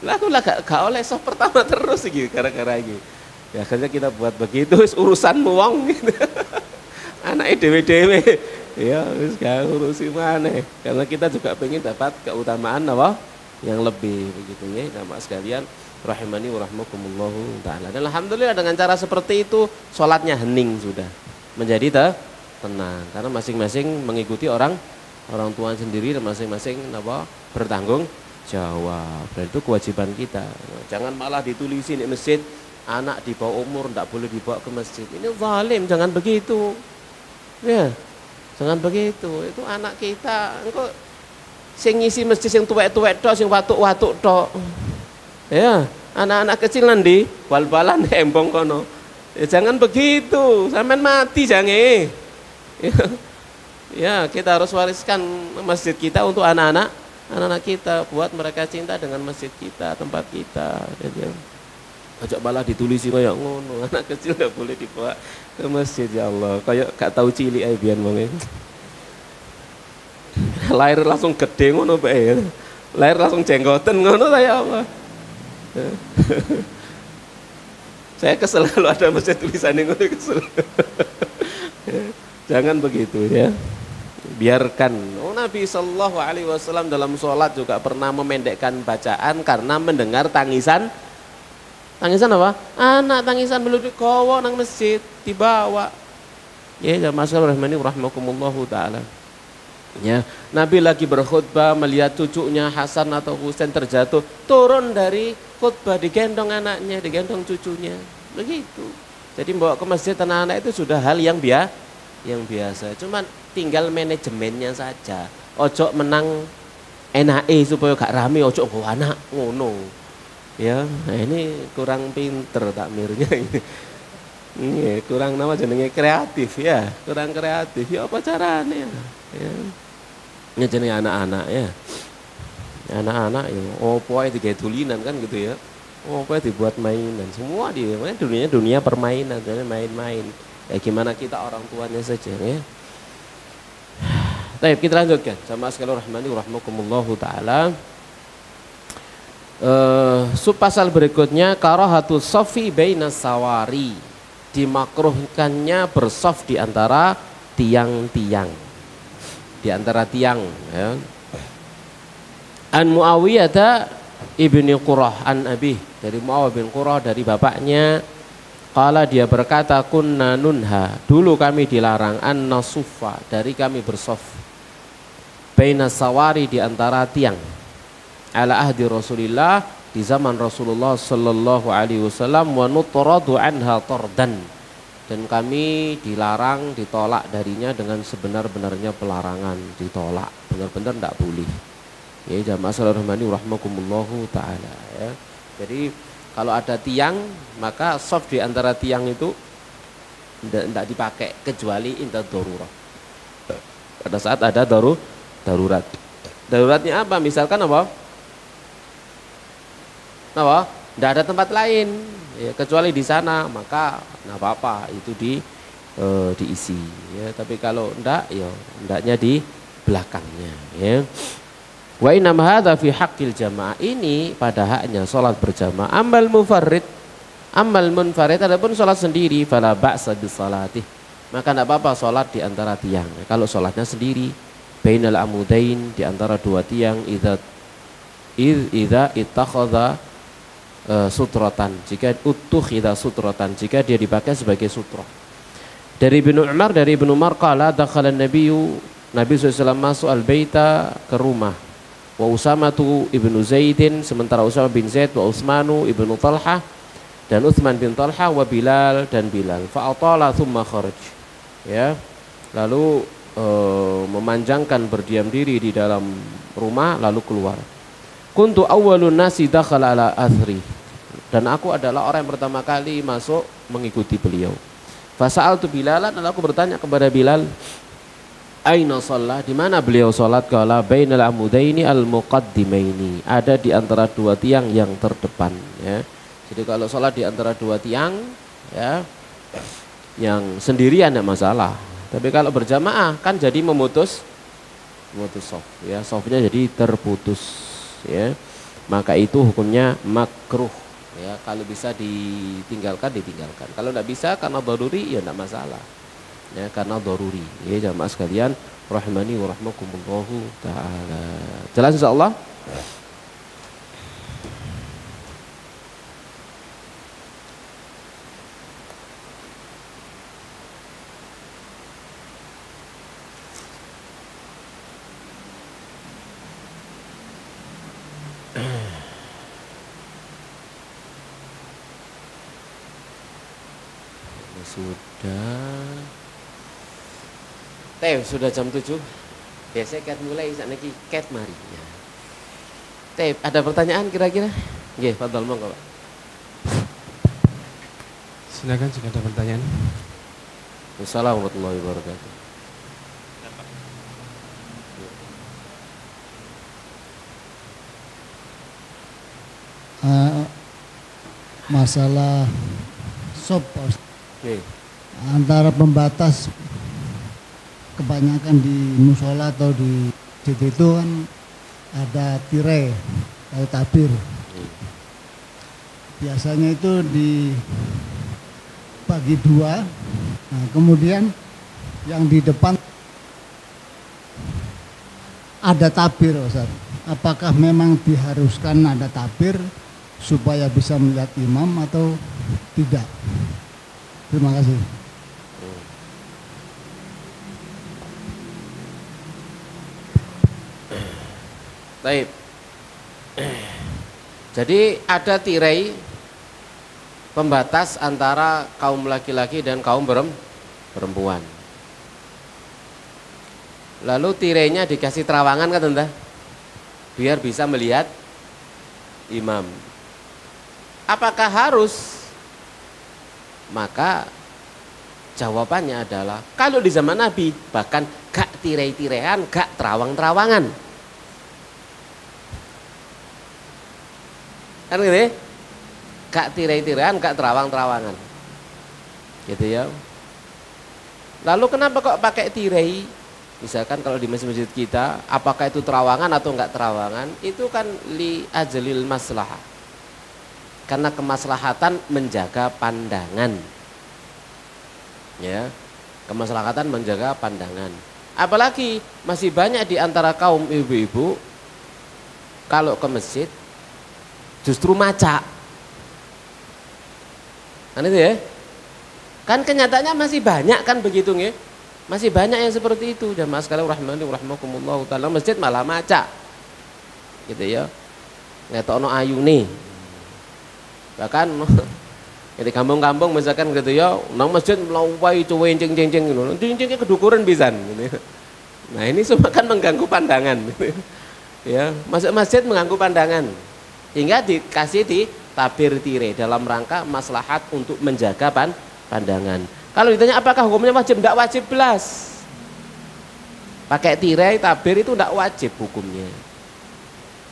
Lah aku lah gak oleh soft pertama terus gitu gara-gara iki. Ya akhirnya kita buat begitu urusanmu wong gitu. Anake dhewe-dhewe. Ya wis gak urusi maneh. Karena kita juga pengen dapat keutamaan apa? Yang lebih begitu ya, jamaah sekalian rahimani wa rahmakumullahu taala. Dan alhamdulillah dengan cara seperti itu salatnya hening sudah. Menjadi tenang karena masing-masing mengikuti orang tua sendiri dan masing-masing apa? Bertanggung jawab. Dan itu kewajiban kita. Jangan malah ditulisi di masjid anak di bawah umur tidak boleh dibawa ke masjid. Ini zalim, jangan begitu. Ya. Jangan begitu. Itu anak kita engko sing ngisi masjid sing tuwek-tuwek tok, sing watuk-watuk tok. Ya, anak-anak kecil nanti bal-balan embong kono. Ya jangan begitu, sampean mati jange. Ya, kita harus wariskan masjid kita untuk anak-anak kita, buat mereka cinta dengan masjid kita, tempat kita. Ya. Ajak malah ditulisi kayak ngono, anak kecil enggak boleh dibawa ke masjid ya Allah. Kayak gak tahu cilik ae biyen wong. Lahir langsung gede ngono bae. Lahir langsung jenggoten ngono ya Allah. Saya kesel kalau ada masjid tulisan yang ngono kesel. Jangan begitu ya. Biarkan. Oh, Nabi Shallallahu Alaihi Wasallam dalam sholat juga pernah memendekkan bacaan karena mendengar tangisan apa? Anak tangisan meluduk kowo nang masjid dibawa. Ya, jamaah sekalian rahimani rahimakumullahu taala. Ya, Nabi lagi berkhutbah melihat cucunya Hasan atau Husain terjatuh, turun dari khutbah digendong anaknya, digendong cucunya. Begitu. Jadi bawa ke masjid anak-anak itu sudah hal yang biasa. Cuman tinggal manajemennya saja. Ojo menang enake supaya gak rame, ojo nggo anak ngono. Ya, nah ini kurang pinter takmirnya ini. Ini kurang nama jenenge kreatif ya, kurang kreatif. Ya apa caranya? Ya. Ini jenenge anak-anak ya. Anak-anak ya, opo ae digawe tulinan kan gitu ya. Opo ae dibuat mainan. Semua di dunia permainan, jadi main-main. Ya gimana kita orang tuanya saja ya. Baik, kita lanjutkan. Sama sekali rahmani rahmakumullahu taala. Pasal berikutnya karahatus sofi bainas sawari, dimakruhkannya bersaf di antara tiang-tiang, di antara tiang ya. An Muawiyah ibni Qurrah an Abi, dari Muawiyah bin Qurrah dari bapaknya, qala dia berkata kunna nunha, dulu kami dilarang an nasuffa, dari kami bersaf bainas sawari, di antara tiang, ala ahdi Rasulillah, di zaman Rasulullah sallallahu alaihi wasallam, wa nutradu anha tardan, dan kami dilarang, ditolak darinya dengan sebenar-benarnya pelarangan, ditolak, benar-benar tidak boleh. Ya jamaah sallallahu alaihi rahmakumullahu taala ya. Jadi kalau ada tiang maka shaf di antara tiang itu tidak dipakai kecuali inda darurah. Pada saat ada darurat. Daruratnya apa? Misalkan apa? Tidak ada tempat lain ya, kecuali di sana, maka nggak apa-apa itu diisi ya. Tapi kalau enggak ya hendaknya di belakangnya ya. Wa inna hadza fi haqqil jamaah, ini pada haknya salat berjamaah. Amal munfarid adapun salat sendiri fala ba'sa bis salatih, maka enggak apa-apa salat di antara tiang. Kalau salatnya sendiri bainal amudain, di antara dua tiang, idza ittakhadha sutrotan, jika utukhidha sutrotan, jika dia dipakai sebagai sutroh. Dari Ibnu Umar qala dakhala Nabi SAW masuk al-baita, ke rumah, wa Usamatu ibnu Zaidin, sementara Usama bin Zaid, wa Utsmanu ibnu Talhah, dan Utsman bin Talhah, wa Bilal, dan Bilal, fa atala thumma kharaj ya, lalu memanjangkan berdiam diri di dalam rumah lalu keluar. Kuntu awwalun nasi dakhala ala athri, dan aku adalah orang yang pertama kali masuk mengikuti beliau. Fasa'altu Bilalan, dan aku bertanya kepada Bilal, aina shalah, di mana beliau salat? Qala bainal amudaini al-muqaddimaini, ada di antara dua tiang yang terdepan, ya. Jadi kalau salat di antara dua tiang, ya, yang sendirian tidak masalah. Tapi kalau berjamaah kan jadi memutus shaf, ya, shafnya jadi terputus, ya. Maka itu hukumnya makruh, ya. Kalau bisa ditinggalkan, ditinggalkan. Kalau tidak bisa karena daruri, ya tidak masalah, ya, karena daruri, ya, jamaah sekalian rahimani wa rahmakumullahu taala. Jelas insyaallah. Sudah jam 7. Biasanya ket mulai sakniki ket mari. Ya. Ada pertanyaan kira-kira? Nggih, fadhol monggo, Pak. Silakan jika ada pertanyaan. Assalamualaikum warahmatullahi wabarakatuh. Masalah sop antara pembatas kebanyakan di musola atau di masjid itu kan ada tirai atau tabir. Biasanya itu dibagi dua. Nah, kemudian yang di depan ada tabir, Ustaz. Apakah memang diharuskan ada tabir supaya bisa melihat imam atau tidak? Terima kasih. Baik. Jadi ada tirai pembatas antara kaum laki-laki dan kaum perempuan. Lalu tirainya dikasih terawangan kan tante, biar bisa melihat imam. Apakah harus? Maka jawabannya adalah kalau di zaman Nabi bahkan gak tirai-tiraian, gak terawang-terawangan. Kan gitu ya? Gak tirai-tiraian, gak terawang-terawangan. Gitu ya. Lalu kenapa kok pakai tirai? Misalkan kalau di masjid-masjid kita, apakah itu terawangan atau enggak terawangan? Itu kan li ajlil maslahah. Karena kemaslahatan menjaga pandangan. Ya. Kemaslahatan menjaga pandangan. Apalagi masih banyak di antara kaum ibu-ibu kalau ke masjid justru maca. Kan itu ya? Kan kenyataannya masih banyak kan begitu nggih? Masih banyak yang seperti itu. Jamaah sekalian rahimani wa rahimakumullah taala, masjid malah maca. Gitu ya. Ngetokno ayune. Bahkan di kampung-kampung misalkan gitu ya, nang masjid mlampai cuwencing-cing ngono. Cing-cingnya kedukuran pisan gitu. Nah, ini semua kan mengganggu pandangan gitu. Ya, masuk masjid mengganggu pandangan. Hingga dikasih di tabir tirai dalam rangka maslahat untuk menjaga pandangan. Kalau ditanya apakah hukumnya wajib? Tidak wajib belas. Pakai tirai tabir itu tidak wajib hukumnya.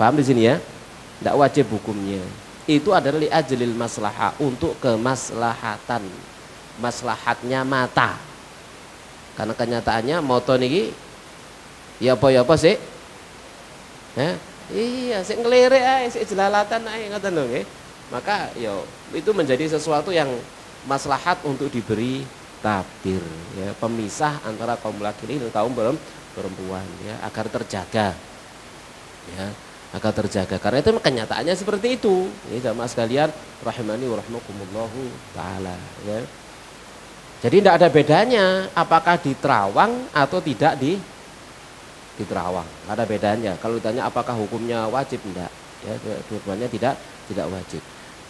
Paham di sini ya? Tidak wajib hukumnya. Itu adalah li ajlil maslahah, untuk kemaslahatan. Maslahatnya mata. Karena kenyataannya moto niki ya apa sih? Iya, sik ngelirik ae, sik jelalatan ae ngoten lho nggih. Maka yo itu menjadi sesuatu yang maslahat untuk diberi tabir, ya, pemisah antara kaum laki-laki dan kaum perempuan, ya, agar terjaga. Ya, agar terjaga. Karena itu kenyataannya seperti itu. Ya, jamaah sekalian rahimani wa rahmakumullahu taala, ya. Jadi tidak ada bedanya apakah di terawang atau tidak di terawang, ada bedanya. Kalau ditanya apakah hukumnya wajib, enggak, ya, dua-duanya tidak wajib.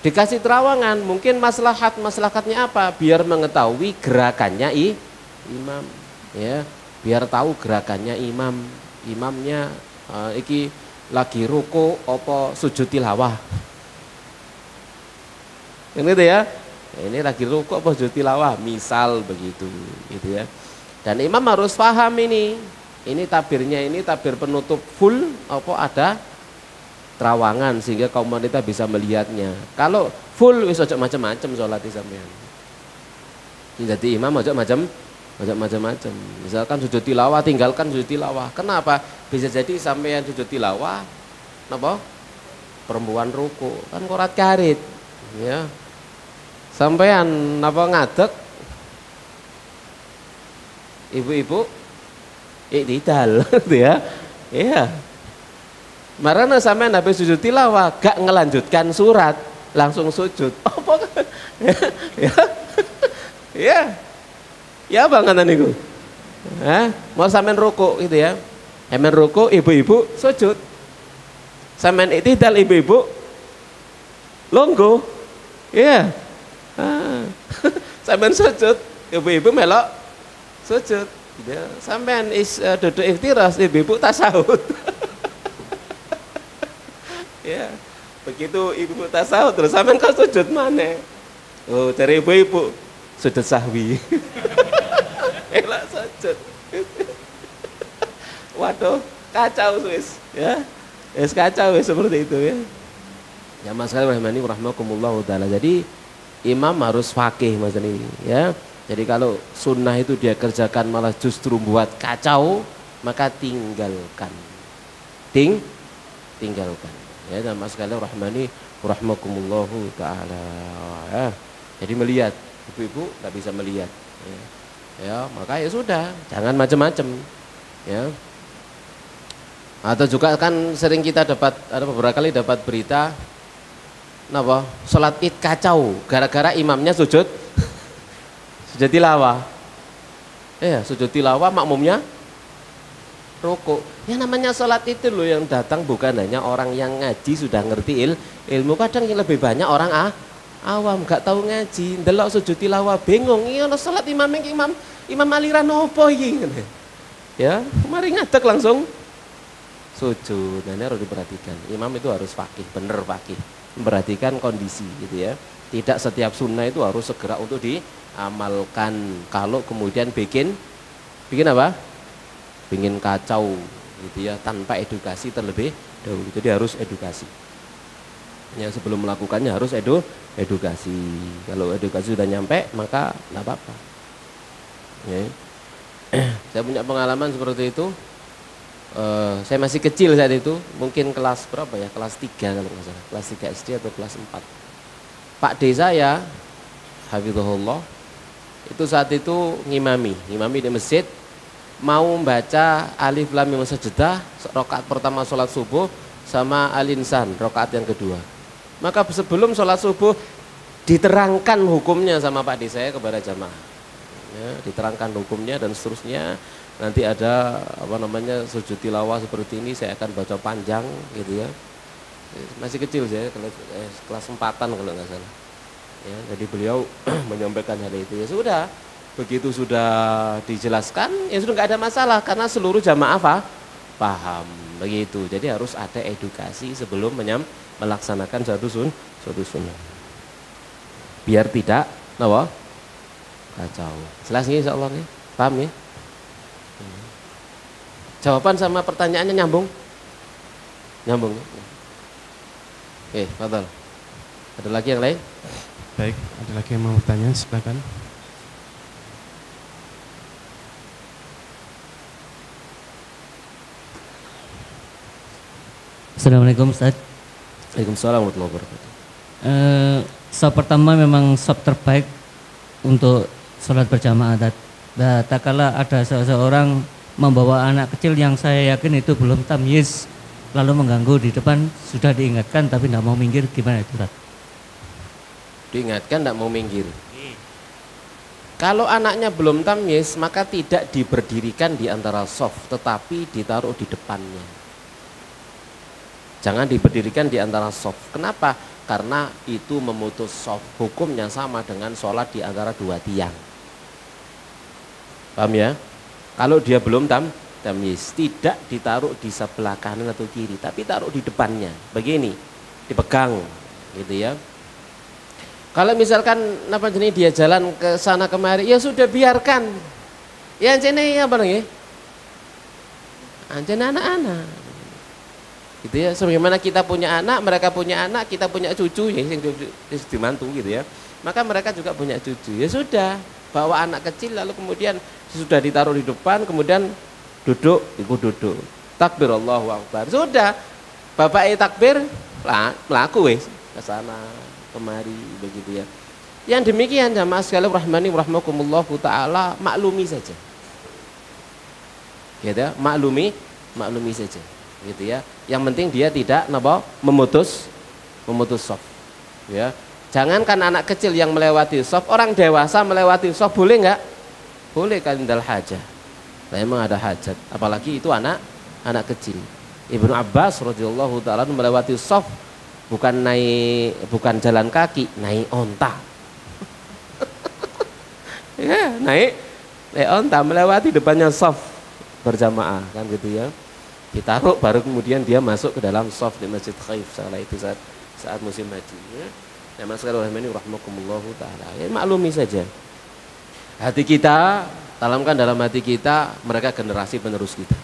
Dikasih terawangan mungkin maslahatnya apa? Biar mengetahui gerakannya imam, ya, biar tahu gerakannya imamnya iki lagi ruku apa sujud tilawah. Kan gitu ya. Nah, ini lagi rukuk apa sujud tilawah, misal begitu, gitu ya. Dan imam harus paham ini. Ini tabirnya ini tabir penutup full apa ada terawangan sehingga kaum wanita bisa melihatnya. Kalau full wis ojo macam-macam salat sampean. Jadi imam ojo macam-macam. Misalkan sujud tilawah tinggalkan sujud tilawah. Kenapa? Bisa jadi sampean sujud tilawah napa? Perempuan ruku kan korat karit. Ya. Sampean napa ngadeg ibu-ibu iktidal gitu ya. Iya. Marana sampean habis sujud tilawah gak ngelanjutkan surat, langsung sujud. Apa kan? Ya. Ya. Ya bangetan niku. Mau sampean ruku gitu ya. Sampean ruku ibu-ibu sujud. Sampean iktidal ibu-ibu longgo. Iya. Sampean sujud, ibu-ibu melok sujud. Ya, sampean duduk iftiras, ibu-ibu tasahud. Ya, begitu ibu tasahud terus sampean kok sujud mana? Oh, dari ibu-ibu sujud sahwi. Elak sujud. Waduh, kacau wis, ya. Wis kacau wis seperti itu ya. Ya Mas sekalian rahimani rahimakumullah taala. Jadi imam harus faqih Mas ini, ya. Jadi kalau sunnah itu dia kerjakan malah justru buat kacau, maka tinggalkan. Tinggalkan. Ya, dan Mas sekalian rahmani rahmakumullahu taala. Ya. Jadi melihat, ibu-ibu nggak bisa melihat. Ya, maka ya sudah, jangan macam-macam. Ya. Atau juga kan sering kita ada beberapa kali dapat berita, napa? Salat Id kacau gara-gara imamnya sujud tilawah. Sujud tilawah makmumnya rukuk. Ya namanya sholat itu loh yang datang bukan hanya orang yang ngaji sudah ngerti ilmu, kadang yang lebih banyak orang awam gak tahu ngaji, ndelok sujud tilawah bingung. Iya sholat imam aliran opo iki. Ya, mari ngadeg langsung sujud. Nah, ini harus diperhatikan. Imam itu harus faqih, bener faqih. Memperhatikan kondisi gitu ya. Tidak setiap sunnah itu harus segera untuk diamalkan. Kalau kemudian bikin apa? Bikin kacau gitu ya, tanpa edukasi terlebih dahulu. Jadi harus edukasi. Ya, sebelum melakukannya harus edukasi. Kalau edukasi sudah nyampe maka enggak apa-apa. Ya. Saya punya pengalaman seperti itu. Saya masih kecil saat itu, mungkin kelas berapa ya? Kelas 3 kalau nggak salah. Kelas 3 SD atau kelas 4. Pak D saya, hafizahullah, itu saat itu ngimami di masjid, mau membaca Alif Lam Mim Sajdah rakaat pertama sholat subuh sama Al-Insan rakaat yang kedua. Maka sebelum sholat subuh diterangkan hukumnya sama Pak D saya kepada jamaah, ya, diterangkan hukumnya dan seterusnya. Nanti ada sujud tilawah seperti ini, saya akan baca panjang gitu ya. Masih kecil saya, kelas 4-an kalau nggak salah. Ya, jadi beliau menyampaikan hal itu. Ya sudah, begitu sudah dijelaskan, ya sudah nggak ada masalah karena seluruh jamaah paham begitu. Jadi harus ada edukasi sebelum melaksanakan suatu sunnah. Biar tidak kacau. Jelas nih insyaallah nih, paham ya? Jawaban sama pertanyaannya nyambung? Nyambung. Oke, fadhal. Ada lagi yang lain? Baik, ada lagi yang mau bertanya, silakan. Assalamualaikum Ustaz. Waalaikumsalam warahmatullahi wabarakatuh. Sop pertama memang sop terbaik untuk sholat berjamaah. Tak kala ada seseorang membawa anak kecil yang saya yakin itu belum tamyiz, lalu mengganggu di depan, sudah diingatkan tapi tidak mau minggir, gimana itu Ustaz? Diingatkan tidak mau minggir. Kalau anaknya belum tamyiz maka tidak diberdirikan di antara shaf, tetapi ditaruh di depannya. Jangan diberdirikan di antara shaf. Kenapa? Karena itu memutus shaf. Hukumnya sama dengan sholat di antara dua tiang. Paham ya? Kalau dia belum tamyiz, tidak ditaruh di sebelah kanan atau kiri, tapi taruh di depannya. Begini, dipegang gitu ya. Kalau misalkan apa jenis dia jalan ke sana kemari, ya sudah biarkan. Ya anjene apa nggih? Anjene anak-anak. Gitu ya. Sebagaimana kita punya anak, mereka punya anak, kita punya cucu ya sing dimantu gitu ya. Maka mereka juga punya cucu. Ya sudah, bawa anak kecil lalu kemudian sudah ditaruh di depan, kemudian duduk, ikut duduk. Takbir Allahu Akbar. Sudah. Bapak takbir, melaku wis ke sana kemari begitu ya. Yang demikian jamaah sekalian rahmani rahmakumullahu taala, maklumi saja. Gitu ya, maklumi saja. Gitu ya. Yang penting dia tidak memutus shaf. Ya. Jangankan anak kecil yang melewati shaf, orang dewasa melewati shaf boleh enggak? Boleh kalindal hajah. Memang ada hajat, apalagi itu anak kecil. Ibnu Abbas radhiyallahu taala melewati shaf bukan jalan kaki, naik onta. Ya, naik onta melewati depannya shaf berjamaah kan gitu ya. Ditaruh baru kemudian dia masuk ke dalam shaf di Masjid Khaif setelah itu saat musim haji ya. Ya masyaallah rahmakumullahu taala. Ya maklumi saja. Hati kita, tanamkan dalam hati kita mereka generasi penerus kita.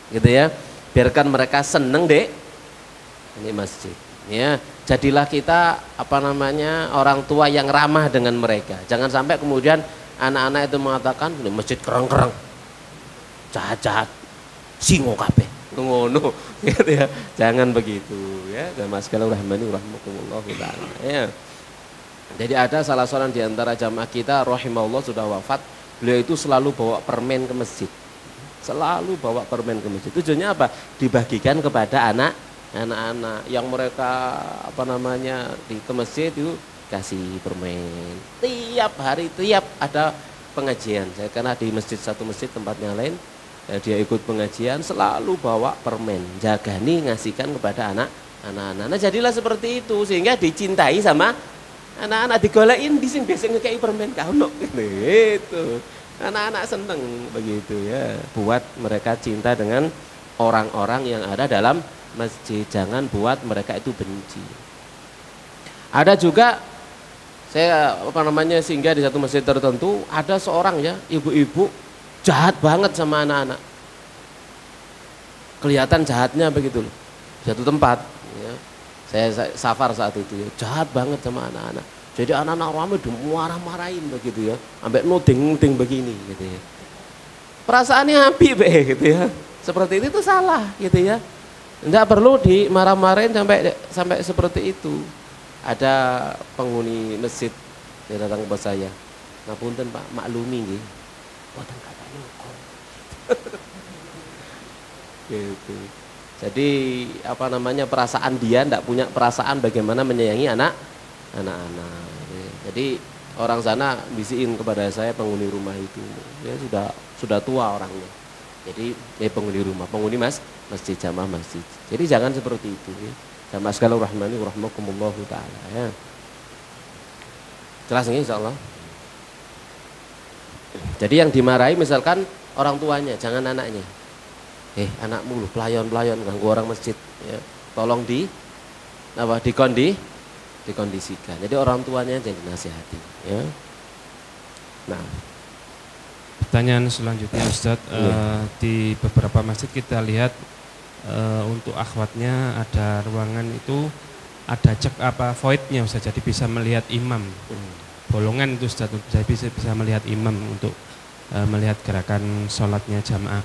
Gitu ya. Biarkan mereka seneng deh ini masjid. Ya, jadilah kita orang tua yang ramah dengan mereka. Jangan sampai kemudian anak-anak itu mengatakan ini masjid kereng-kereng, jahat-jahat, singo kabeh, ngono, gitu ya. Jangan begitu, ya. Dan mas sekalian rahmani rahmakumullah taala. Ya. Jadi ada salah seorang di antara jamaah kita, rahimahullah sudah wafat. Beliau itu selalu bawa permen ke masjid, selalu bawa permen ke masjid. Tujuannya apa? Dibagikan kepada anak-anak yang mereka ke masjid itu kasih permen tiap hari, tiap ada pengajian. Saya karena di satu masjid tempatnya lain ya, dia ikut pengajian selalu bawa permen, jagani ngasihkan kepada anak-anak. Nah jadilah seperti itu sehingga dicintai sama anak-anak, digolekin di sini biasanya kayak permen kauno gitu. Anak-anak seneng begitu ya, buat mereka cinta dengan orang-orang yang ada dalam masjid, jangan buat mereka itu benci. Ada juga saya singgah di satu masjid tertentu, ada seorang ya ibu-ibu jahat banget sama anak-anak. Kelihatan jahatnya begitu loh. Satu tempat ya. Saya safar saat itu ya, jahat banget sama anak-anak. Jadi anak-anak ramai marah-marahin begitu ya, sampai nuding begini gitu ya. Perasaannya api gitu ya. Seperti itu salah gitu ya. Tidak perlu dimarah-marahin sampai seperti itu. Ada penghuni masjid dia datang ke saya. Ngapunten Pak, maklumi nggih. Boten kata nyukur. Gitu. Jadi perasaan dia tidak punya perasaan bagaimana menyayangi anak-anak. Jadi orang sana bisiin kepada saya penghuni rumah itu. Ya sudah tua orangnya. Jadi penghuni rumah, penghuni masjid, jamaah masjid. Jadi jangan seperti itu ya. Jamaah sekalian rahmani rahmakumullahu taala ya. Jelas nggih insyaallah. Jadi yang dimarahi misalkan orang tuanya, jangan anaknya. Anakmu lu pelayon-pelayon ganggu orang masjid ya. Tolong dikondisikan. Jadi orang tuanya jangan dinasihati ya. Nah, pertanyaan selanjutnya Ustadz, di beberapa masjid kita lihat untuk akhwatnya ada ruangan itu ada voidnya Ustadz, jadi bisa melihat imam. Bolongan itu Ustadz, saya bisa melihat imam untuk melihat gerakan sholatnya jamaah.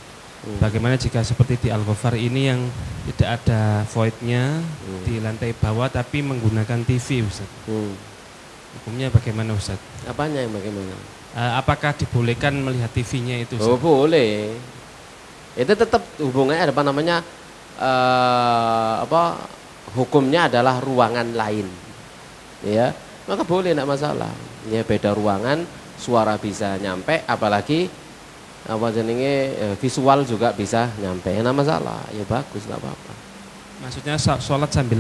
Bagaimana jika seperti di Al-Ghafar ini yang tidak ada voidnya di lantai bawah tapi menggunakan TV Ustadz? Hukumnya bagaimana Ustadz? Apanya yang bagaimana? Apakah dibolehkan melihat TV-nya itu? Oh boleh. Itu tetap hubungannya hukumnya adalah ruangan lain. Ya, maka boleh, tidak masalah. Ya beda ruangan, suara bisa nyampe, apalagi visual juga bisa nyampe. Tidak masalah. Ya bagus, tidak apa-apa. Maksudnya sholat sambil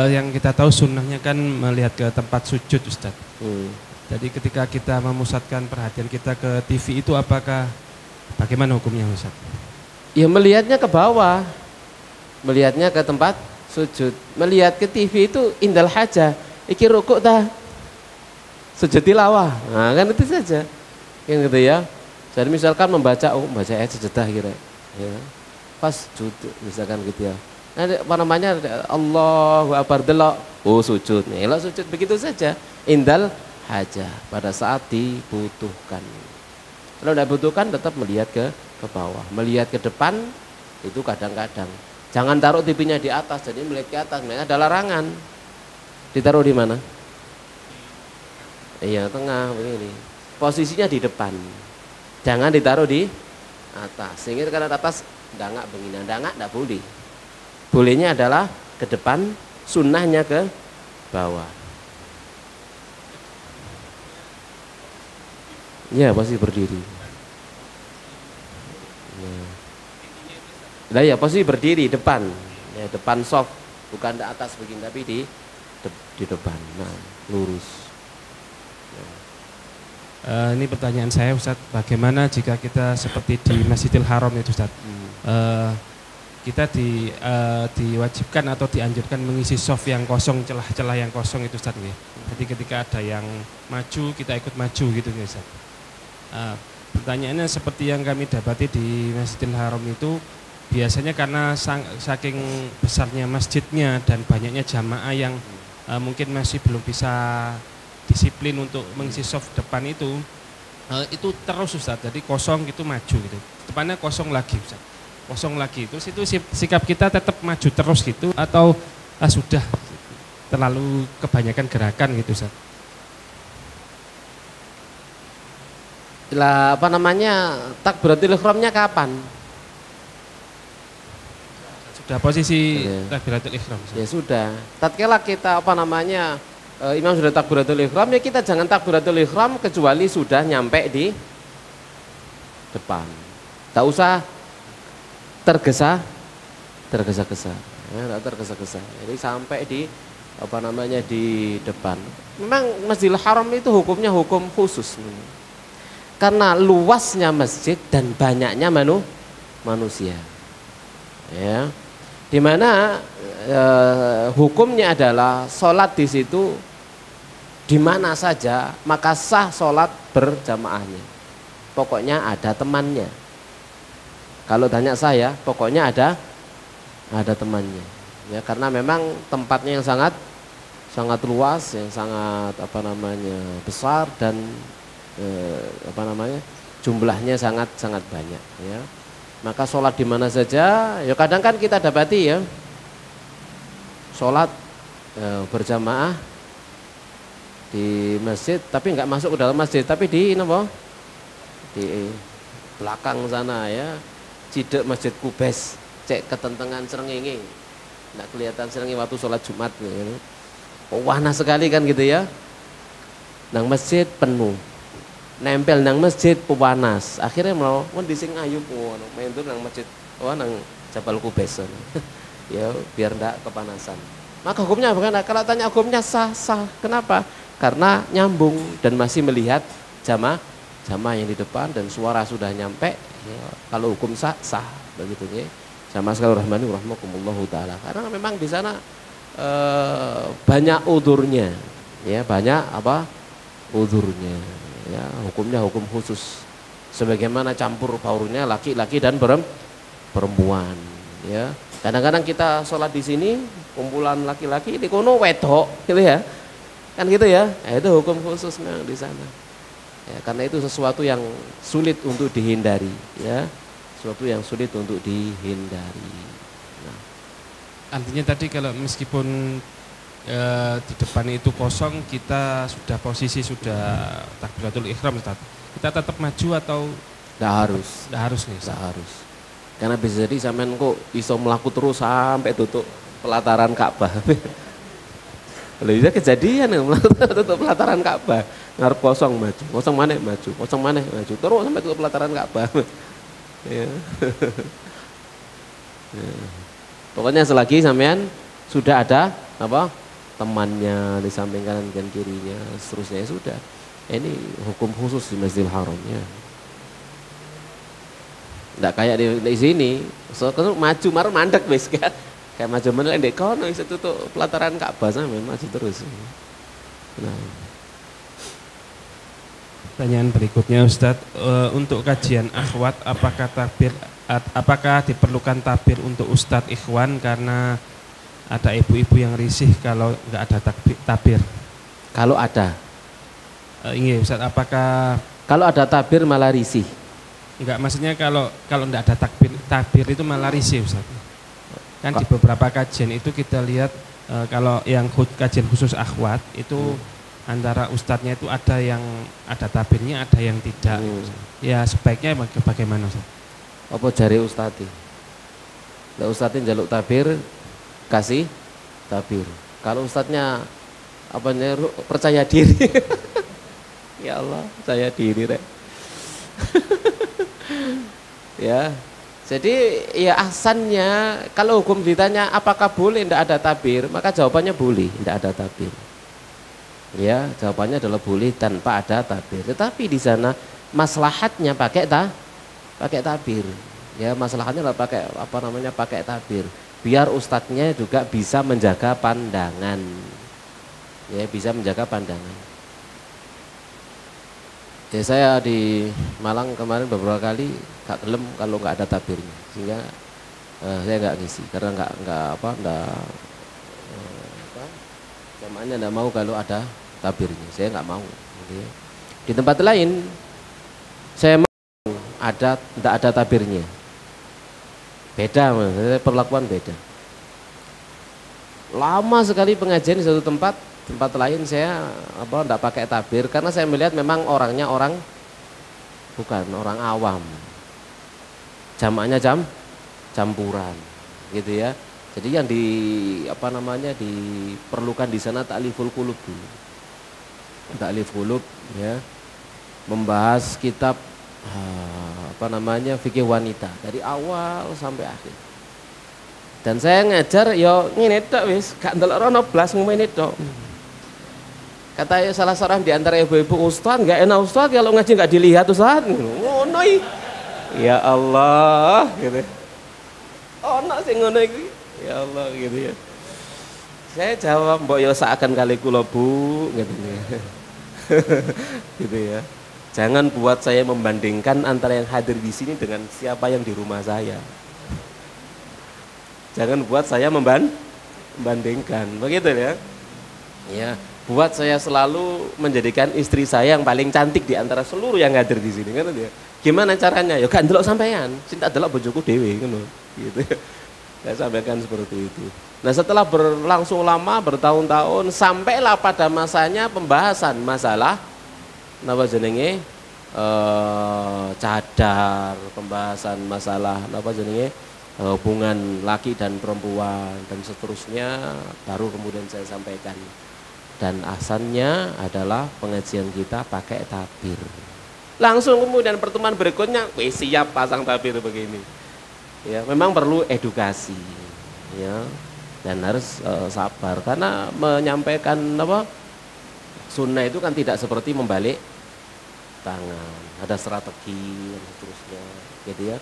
yang kita tahu sunnahnya kan melihat ke tempat sujud Ustaz. Jadi ketika kita memusatkan perhatian kita ke TV itu bagaimana hukumnya Ustaz? Ya melihatnya ke bawah, melihatnya ke tempat sujud, melihat ke TV itu indal haja. Iki rukuk dah, sujud tilawah. Nah, kan itu saja. Kan gitu ya. Jadi misalkan membaca ayat sejadah kira ya. Pas sujud misalkan gitu ya. Nah, apa namanya Allahu Akbar delok, sujud. Nih, sujud begitu saja. Indal hajah pada saat dibutuhkan. Kalau tidak butuhkan tetap melihat ke bawah, melihat ke depan itu kadang-kadang. Jangan taruh TV-nya di atas, jadi melihat ke atas. Memang ada larangan. Ditaruh di mana? Iya, tengah begini. Posisinya di depan. Jangan ditaruh di atas. Sehingga karena atas dangak begini, dangak tidak boleh. Bolehnya adalah ke depan, sunnahnya ke bawah. Ya, pasti berdiri. Nah ya, pasti berdiri depan. Ya, depan soft, bukan di atas begini tapi di depan. Nah, lurus. Ini pertanyaan saya Ustaz, bagaimana jika kita seperti di Masjidil Haram itu Ustaz? Kita diwajibkan atau dianjurkan mengisi soft yang kosong, celah-celah yang kosong itu Ustaz ya. Jadi ketika ada yang maju, kita ikut maju gitu ya Ustaz. Pertanyaannya seperti yang kami dapati di Masjidil Haram itu, biasanya karena saking besarnya masjidnya dan banyaknya jamaah yang mungkin masih belum bisa disiplin untuk mengisi soft depan itu terus Ustaz, jadi kosong gitu maju gitu, depannya kosong lagi Ustaz, kosong lagi, terus itu sikap kita tetap maju terus gitu atau sudah terlalu kebanyakan gerakan gitu Ustaz? Lah apa namanya takbiratul ihramnya kapan? Sudah posisi takbiratul ihram Ustaz. Ya sudah, tatkala kita apa namanya imam sudah takbiratul ihram, ya kita jangan takbiratul ihram kecuali sudah nyampe di depan. Tak usah tergesa-gesa. Ya, tak tergesa-gesa. Jadi sampai di apa namanya di depan. Memang Masjidil Haram itu hukumnya hukum khusus. Karena luasnya masjid dan banyaknya manusia. Ya. Di mana hukumnya adalah sholat di situ di mana saja maka sah sholat berjamaahnya. Pokoknya ada temannya. Kalau tanya saya, pokoknya ada temannya. Ya, karena memang tempatnya yang sangat luas, yang sangat apa namanya besar dan jumlahnya sangat banyak. Ya. Maka sholat di mana saja. Ya kadang kan kita dapati ya sholat berjamaah di masjid tapi nggak masuk ke dalam masjid tapi di belakang sana ya, cidek Masjid Kubes, cek ketentengan Srengenge, nggak kelihatan Srengenge waktu sholat Jumat gitu. Warna sekali kan gitu ya, nang masjid penuh, nempel nang masjid pewanas, akhirnya mau dising ayub main tuh nang masjid nang Jabal Kubes ya biar ndak kepanasan. Maka hukumnya bukan, kalau tanya hukumnya sah. Kenapa? Karena nyambung dan masih melihat jamaah yang di depan dan suara sudah nyampe. Ya, kalau hukum sah begitu ya. Jamaah sekalian rahmani rahimakumullahu taala. Karena memang di sana banyak udurnya. Ya, banyak udurnya. Ya, hukumnya hukum khusus. Sebagaimana campur baurnya laki-laki dan perempuan, ya. Kadang-kadang kita sholat di sini kumpulan laki-laki, di kono wedok gitu ya. Kan gitu ya. Itu hukum khusus memang di sana. Ya, karena itu sesuatu yang sulit untuk dihindari, ya. Sesuatu yang sulit untuk dihindari. Nah. Artinya tadi kalau meskipun di depan itu kosong, kita sudah posisi sudah takbiratul ihram, kita tetap maju atau tidak harus? Tidak harus nih. Tidak harus. Karena bisa jadi sampean kok iso melaku terus sampai tutup pelataran Ka'bah. Kalau bisa kejadian ya tutup pelataran Ka'bah, ngarep kosong maju, kosong maneh maju, kosong maneh maju, terus sampai tutup pelataran Ka'bah. Ya. Ya. Pokoknya selagi sampean sudah ada temannya di samping kanan dan kirinya, seterusnya sudah. Ini hukum khusus di Masjidil Haram ya. Nggak kayak di sini, maju marah mandek wis kan. Kayak maju mana ndek kono iso tutup pelataran Ka'bah sampean maju terus. Nah. Pertanyaan berikutnya Ustadz, untuk kajian akhwat apakah diperlukan tabir untuk Ustadz ikhwan karena ada ibu-ibu yang risih kalau nggak ada tabir? Kalau ada. Iya Ustadz, apakah Kalau ada tabir malah risih. enggak, maksudnya kalau enggak ada tabir itu malah risih Ustadz. Kan di beberapa kajian itu kita lihat kalau yang kajian khusus akhwat itu antara ustadznya itu ada yang ada tabirnya, ada yang tidak. Ya sebaiknya bagaimana Ustadz? Apa jari ustadz? Lah ustadznya jaluk tabir, kasih tabir. Kalau ustadznya percaya diri. Ya Allah, percaya diri rek. Ya. Jadi ya ahsannya kalau hukum ditanya apakah boleh tidak ada tabir, maka jawabannya boleh tidak ada tabir. Ya, jawabannya adalah boleh tanpa ada tabir. Tetapi di sana maslahatnya pakai tabir. Ya, maslahatnya adalah pakai tabir. Biar ustadznya juga bisa menjaga pandangan. Ya, bisa menjaga pandangan. Ya, saya di Malang kemarin beberapa kali gak gelem kalau nggak ada tabirnya, sehingga saya nggak ngisi karena jamaahnya nggak mau kalau ada tabirnya, saya nggak mau. Gitu ya. Di tempat lain saya mau tidak ada tabirnya, beda, perlakuan beda. Lama sekali pengajian di satu tempat lain saya tidak pakai tabir karena saya melihat memang orangnya bukan orang awam, jamaahnya campuran gitu ya. Jadi yang diperlukan di sana ta'liful qulub dulu, ta'lif qulub ya, membahas kitab fikih wanita dari awal sampai akhir. Dan saya ngajar yo ngene tok wis, gak ndelok rono blas ngene tok. Kata salah seorang di antara ibu-ibu, Ustaz nggak enak Ustaz kalau ngaji nggak dilihat Ustaz. Ngono ya Allah gitu. Ono sing ngono iki. Ya Allah gitu ya. Saya jawab, mbok yo seakan kali kula Bu gitu ya. Gitu ya. Jangan buat saya membandingkan antara yang hadir di sini dengan siapa yang di rumah saya. Jangan buat saya membandingkan, begitu ya. Ya, buat saya selalu menjadikan istri saya yang paling cantik di antara seluruh yang hadir di sini, kan ya. Gimana caranya? Ya gak ndelok sampean, cinta delok bojoku dhewe ngono, gitu. Saya sampaikan seperti itu. Nah, setelah berlangsung lama bertahun-tahun sampailah pada masanya pembahasan masalah napa jenenge cadar, pembahasan masalah napa jenenge hubungan laki dan perempuan dan seterusnya, baru kemudian saya sampaikan. Dan asalnya adalah pengajian kita pakai tabir. Langsung kemudian pertemuan berikutnya, siap pasang tabir begini. Ya, memang perlu edukasi, ya, dan harus sabar karena menyampaikan sunnah itu kan tidak seperti membalik tangan, ada strategi dan seterusnya, gitu ya.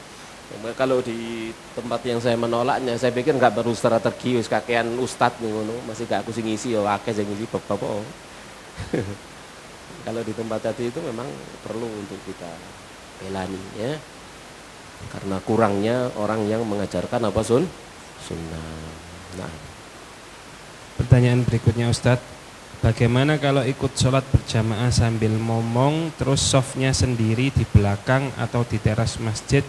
Kalau di tempat yang saya menolaknya, saya pikir nggak perlu strategi, wis kakean ustadz nih ngono, masih gak aku sing ngisi ya akeh sing ngisi bapak-bapak. Kalau di tempat tadi itu memang perlu untuk kita belani ya. Karena kurangnya orang yang mengajarkan apa sunnah. Nah. Pertanyaan berikutnya Ustadz, bagaimana kalau ikut sholat berjamaah sambil ngomong terus softnya sendiri di belakang atau di teras masjid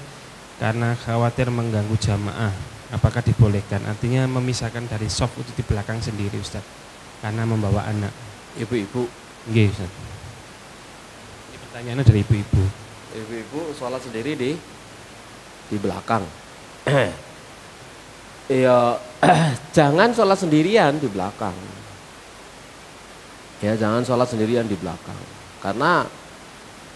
karena khawatir mengganggu jamaah, apakah dibolehkan? Artinya memisahkan dari soft itu di belakang sendiri Ustaz, karena membawa anak. Ibu-ibu. Nggih Ustaz. Ini pertanyaannya dari ibu-ibu. Ibu-ibu sholat sendiri di belakang. Ya jangan sholat sendirian di belakang. Ya jangan sholat sendirian di belakang. Karena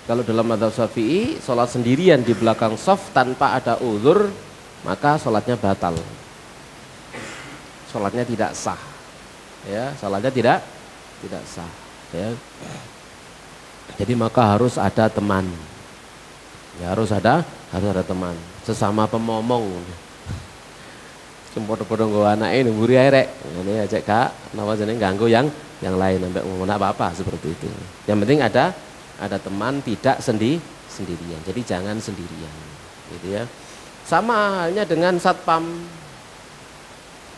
kalau dalam mazhab Syafi'i, sholat sendirian di belakang shaf tanpa ada uzur, maka sholatnya batal. Sholatnya tidak sah. Ya, sholatnya tidak sah. Ya. Jadi maka harus ada teman. Ya, harus ada teman. Sesama pemomong. Sempodo-podo nggo anake nemburi ae rek. Ngene ajak Kak, napa jenenge ganggu yang lain sampai ngomong apa-apa seperti itu. Yang penting ada ada teman, tidak sendirian. Jadi jangan sendirian, gitu ya. Sama halnya dengan satpam,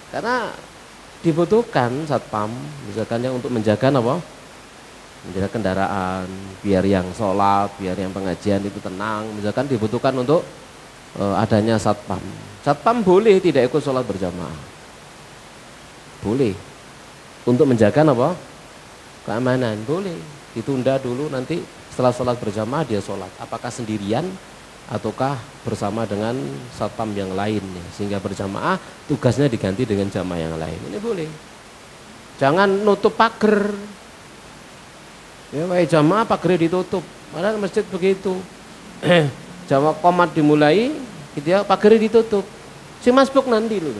karena dibutuhkan satpam, misalkan yang untuk menjaga apa? Menjaga kendaraan, biar yang sholat, biar yang pengajian itu tenang. Misalkan dibutuhkan untuk adanya satpam. Satpam boleh tidak ikut sholat berjamaah, boleh. Untuk menjaga apa? Keamanan, boleh. Ditunda dulu, nanti setelah sholat berjamaah dia sholat. Apakah sendirian ataukah bersama dengan satpam yang lain, ya, sehingga berjamaah tugasnya diganti dengan jamaah yang lain. Ini boleh. Jangan nutup pagar. Ya, wae jamaah pagarnya ditutup. Padahal masjid begitu. Jamaah qomat dimulai, gitu ya, pagarnya ditutup. Si masbuk nanti loh.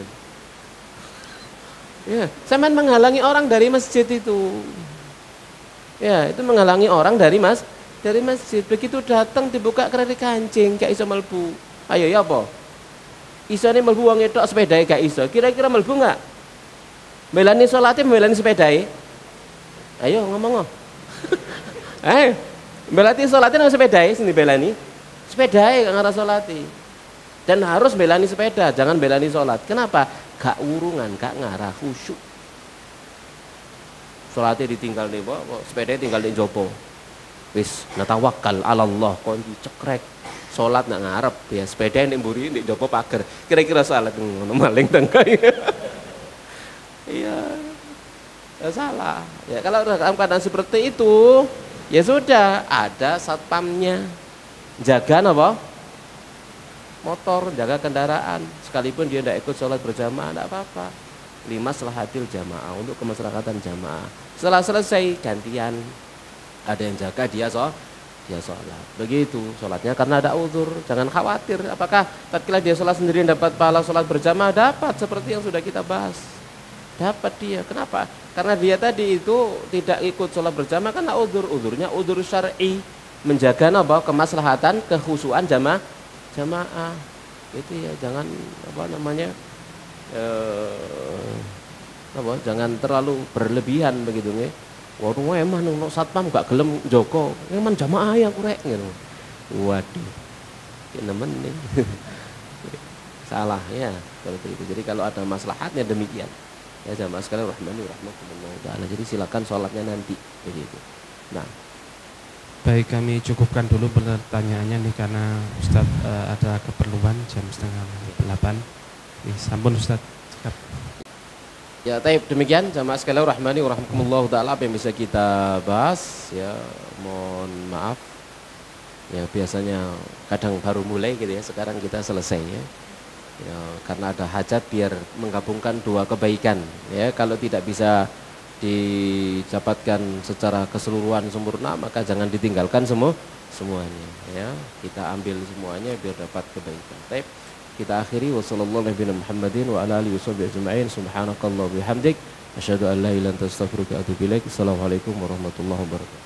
Ya, sampean menghalangi orang dari masjid itu. Ya, itu menghalangi orang dari masjid. Begitu datang dibuka kererik kancing, gak iso melbu. Ayo ya apa? Isone melbu wong etok sepedae gak iso. Kira-kira melbu enggak? Melani salate, melani sepedae. Ayo ngomong. Belani salate nang sepedae sini belani. Sepedae gak ngarah salate. Dan harus belani sepeda, jangan belani salat. Kenapa? Gak urungan, gak ngarah khusyuk. Salatnya ditinggal nih, sepeda tinggal di jopo. Wis natawakal ala Allah, kon dicekrek. Salat nak ngarep ya, sepeda ning mburi ning jopo pager. Kira-kira salat ngono maling tengkai. Iya. Ya salah. Ya kalau dalam keadaan seperti itu, ya sudah ada satpamnya. Jaga apa? Motor, jaga kendaraan, sekalipun dia tidak ikut sholat berjamaah, tidak apa-apa. Limaslahatil jamaah, untuk kemaslahatan jamaah. Setelah selesai gantian, ada yang jaga, dia sholat. Begitu sholatnya karena ada uzur. Jangan khawatir. Apakah tatkala dia sholat sendirian dapat pahala sholat berjamaah? Dapat, seperti yang sudah kita bahas. Dapat dia. Kenapa? Karena dia tadi itu tidak ikut sholat berjamaah karena uzur. Uzurnya uzur syar'i, menjaga apa? Kemaslahatan, kekhusyuan jamaah. Itu ya, jangan jangan terlalu berlebihan begitu nih. Waduh, emang nang satpam gak gelem joko, emang jamaah yang kurek gitu. Waduh, ini nemenin. Salah ya seperti itu. Jadi kalau ada maslahatnya demikian. Ya jamaah sekalian rahmani rahmatullah taala. Jadi silakan sholatnya nanti begitu. Nah. Baik, kami cukupkan dulu pertanyaannya nih karena Ustadz ada keperluan jam 7:30. Sampun Ustadz. Ya, taib demikian jamaah sekalian rahmani rahmatullah taala apa yang bisa kita bahas ya. Mohon maaf. Ya biasanya kadang baru mulai gitu ya. Sekarang kita selesai ya. Ya karena ada hajat biar menggabungkan dua kebaikan ya. Kalau tidak bisa didapatkan secara keseluruhan sempurna, maka jangan ditinggalkan semuanya ya. Kita ambil semuanya biar dapat kebaikan. Baik, kita akhiri wassallallahu nabiyana Muhammadin wa ala alihi washabihi ajma'in. Subhanakallah bihamdik asyhadu an la ilaha illa anta astaghfiruka wa atubu ilaik. Assalamualaikum warahmatullahi wabarakatuh.